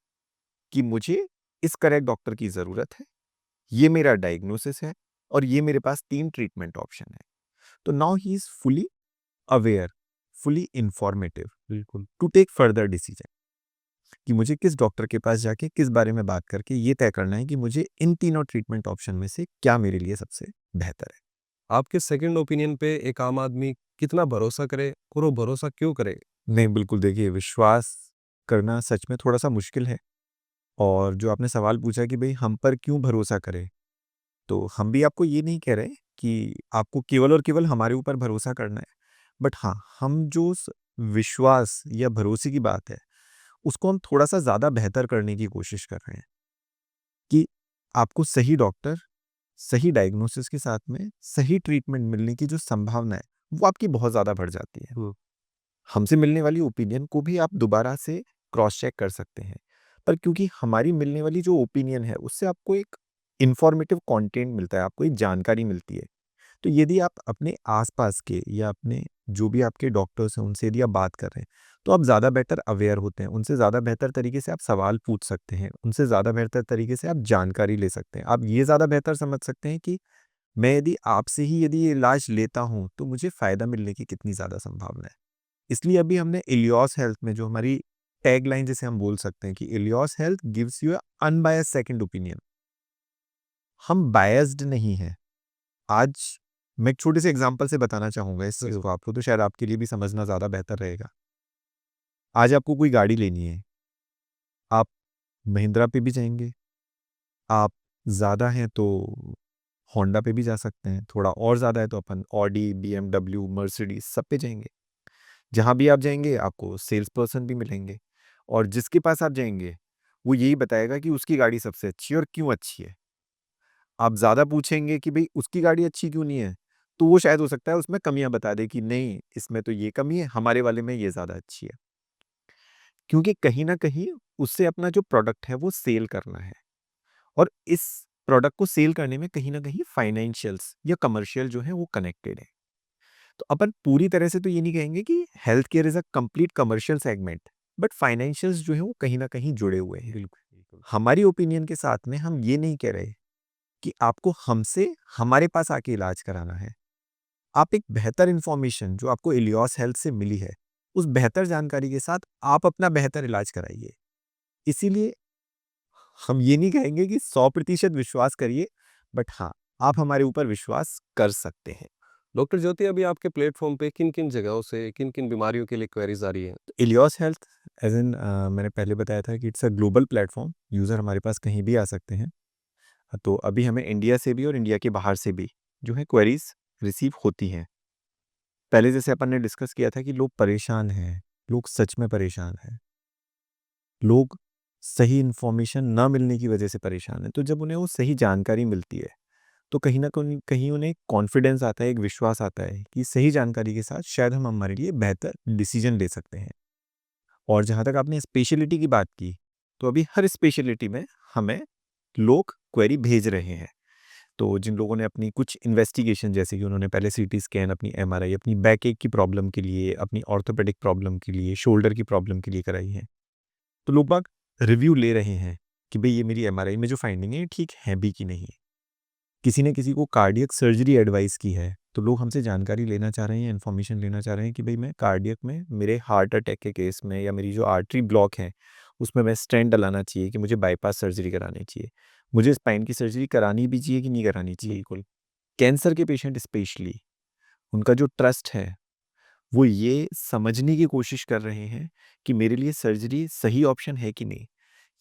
कि मुझे इस करेक्ट डॉक्टर की ज़रूरत है, ये मेरा डायग्नोसिस है और ये मेरे पास 3 ट्रीटमेंट ऑप्शन है। तो now he is fully aware, fully informative बिल्कुल। टू टेक फर्दर डिसीजन कि मुझे किस डॉक्टर के पास जाके किस बारे में बात करके ये तय करना है कि मुझे इन तीनों ट्रीटमेंट ऑप्शन में से क्या मेरे लिए सबसे बेहतर है। आपके सेकंड ओपिनियन पे एक आम आदमी कितना भरोसा करे और वो भरोसा क्यों करे? नहीं, बिल्कुल देखिए, विश्वास करना सच में थोड़ा-सा मुश्किल है और जो आपने सवाल पूछा कि भई हम पर क्यों भरोसा करें? तो हम भी आपको ये नहीं कह रहे कि आपको केवल और केवल हमारे ऊपर भरोसा करना है। बट हाँ, हम जो उस विश्वास या भरोसे की बात है, उसको हम थोड़ा-सा ज़्यादा बेहतर करने की कोशिश कर रहे हैं कि आपको सही डॉक्टर, सही डायग्नोसिस के साथ में सही ट्रीटमेंट मिलने की जो संभावना है, वो आपकी बहुत ज़्यादा बढ़ जाती है। हुँ। हमसे मिलने वाली ओपिनियन को भी आप दोबारा से क्रॉस चेक कर सकते हैं। पर क्योंकि हमारी मिलने वाली जो ओपिनियन है, उससे आपको एक इन्फॉर्मेटिव कंटेंट मिलता है, आपको एक जानकारी मिलती है। तो यदि आप अपने आस-पास के या अपने जो भी आपके डॉक्टर्स हैं, उनसे यदि आप बात कर रहे हैं, तो आप ज़्यादा बेटर अवेयर होते हैं। उनसे ज़्यादा बेहतर तरीके से आप सवाल पूछ सकते हैं। उनसे ज़्यादा बेहतर तरीके से आप जानकारी ले सकते हैं। आप ये ज़्यादा बेहतर समझ सकते हैं कि मैं यदि आपसे ही यदि ये इलाज लेता हूँ, तो मुझे फ़ायदा मिलने की कितनी ज़्यादा संभावना है। इसलिए अभी हमने इलियॉस हेल्थ में जो हमारी टैगलाइन जिसे हम बोल सकते हैं कि Elios health gives you a unbiased second opinion. हम बायस्ड नहीं हैं। आज मैं एक छोटे से एग्जांपल से बताना चाहूँगा इस चीज़ ज़रूर। को आपको, तो शायद आपके लिए भी समझना ज़्यादा बेहतर रहेगा। आज आपको कोई गाड़ी लेनी है, आप महिंद्रा पे भी जाएँगे, आप ज़्यादा हैं तो होंडा पे भी जा सकते हैं, थोड़ा और ज़्यादा है तो अपन ऑडी, बीएमडब्ल्यू, मर्सिडीज़ सब पे जाएँगे। जहाँ भी आप जाएँगे आपको सेल्स पर्सन भी मिलेंगे और जिसके पास आप जाएँगे, वो यही बताएगा कि उसकी गाड़ी सबसे अच्छी है और क्यों अच्छी है। आप ज़्यादा पूछेंगे कि भई उसकी गाड़ी अच्छी क्यों नहीं है? तो वो शायद हो सकता है उसमें कमियाँ बता दे कि नहीं, इसमें तो ये कमी है, हमारे वाले में ये ज़्यादा अच्छी है। क्योंकि कहीं न कहीं उससे अपना जो प्रोडक्ट है वो सेल करना है और इस प्रोडक्ट को सेल करने में कहीं न कहीं फाइनेंशियल्स या कमर्शियल जो है वो कनेक्टेड है। तो अपन पूरी तरह से तो ये नहीं कहेंगे कि health care is a complete commercial segment, but financials जो है वो कहीं न कहीं जुड़े हुए हैं। बिल्कुल, बिल्कुल। हमारी ओपिनियन के साथ में हम ये नहीं कह रहे कि आपको हमसे हमारे पास आके इलाज कराना है। आप एक बेहतर इन्फॉर्मेशन जो आपको इलियॉस हेल्थ से मिली है, उस बेहतर जानकारी के साथ आप अपना बेहतर इलाज कराइए। इसीलिए हम ये नहीं कहेंगे कि 100% विश्वास करिए, बट हाँ, आप हमारे ऊपर विश्वास कर सकते हैं। डॉक्टर ज्योति, अभी आपके प्लेटफ़ॉर्म पे किन-किन जगहों से, किन-किन बीमारियों के लिए क्वेरीज़ आ रही हैं? इलियॉस हेल्थ एज़ इन मैंने पहले बताया था कि it's a global platform, user हमारे पास कहीं भी आ सकते हैं। तो अभी हमें इंडिया से भी और इंडिया के बाहर से भी जो है क्वेरीज़ रिसीव होती हैं। पहले जैसे अपन ने डिस्कस किया था कि लोग परेशान हैं, लोग सच में परेशान हैं। लोग सही इन्फॉर्मेशन ना मिलने की वजह से परेशान हैं। तो जब उन्हें वो सही जानकारी मिलती है, तो कहीं न कहीं उन्हें कॉन्फिडेंस आता है, एक विश्वास आता है कि सही जानकारी के साथ शायद हम हमारे लिए बेहतर डिसीज़न ले सकते हैं। और जहाँ तक आपने स्पेशलिटी की बात की, तो अभी हर स्पेशलिटी में हमें लोग क्वेरी भेज रहे हैं। तो जिन लोगों ने अपनी कुछ इन्वेस्टिगेशन जैसे कि उन्होंने पहले सीटी स्कैन, अपनी एमआरआई, अपनी बैक एक की प्रॉब्लम के लिए, अपनी ऑर्थोपेडिक प्रॉब्लम के लिए, शोल्डर की प्रॉब्लम के लिए कराई है। तो लोग बाग रिव्यू ले रहे हैं कि भई ये मेरी एमआरआई में जो फाइंडिंग है ये ठीक है भी कि नहीं। किसी ने किसी को कार्डियक सर्जरी एडवाइस की है, तो लोग हमसे जानकारी लेना चाह रहे हैं, इन्फॉर्मेशन लेना चाह रहे हैं कि भई मैं कार्डियक में मेरे हार्ट अटैक के केस में या मेरी जो आर्टरी ब्लॉक है, उसमें मैं स्टेंट डलाना चाहिए कि मुझे बाईपास सर्जरी करानी चाहिए। मुझे स्पाइन की सर्जरी करानी भी चाहिए कि नहीं करानी चाहिए? बिल्कुल। कैंसर के पेशेंट स्पेशली उनका जो ट्रस्ट है, वो ये समझने की कोशिश कर रहे हैं कि मेरे लिए सर्जरी सही ऑप्शन है कि नहीं?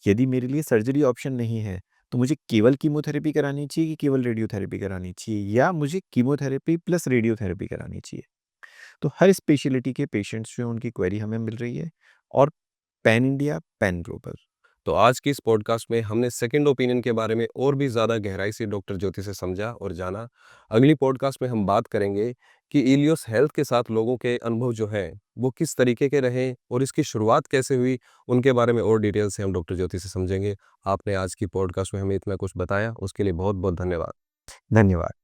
यदि मेरे लिए सर्जरी ऑप्शन नहीं है, तो मुझे केवल कीमोथेरेपी करानी चाहिए कि केवल रेडियोथेरेपी करानी चाहिए, या मुझे कीमोथेरेपी प्लस रेडियोथेरेपी करानी चाहिए। तो हर स्पेशलिटी के पेशेंट्स जो हैं उनकी क्वेरी हमें मिल रही है, और पैन इंडिया, पैन ग्लोबल। तो आज की इस पॉडकास्ट में हमने सेकंड ओपिनियन के बारे में और भी ज़्यादा गहराई से डॉक्टर ज्योति से समझा और जाना। अगली पॉडकास्ट में हम बात करेंगे कि इलियोस हेल्थ के साथ लोगों के अनुभव जो हैं वो किस तरीके के रहे और इसकी शुरुआत कैसे हुई, उनके बारे में और डिटेल से हम डॉक्टर ज्योति से समझेंगे। आपने आज की पॉडकास्ट में हमें इतना कुछ बताया, उसके लिए बहुत बहुत धन्यवाद। धन्यवाद।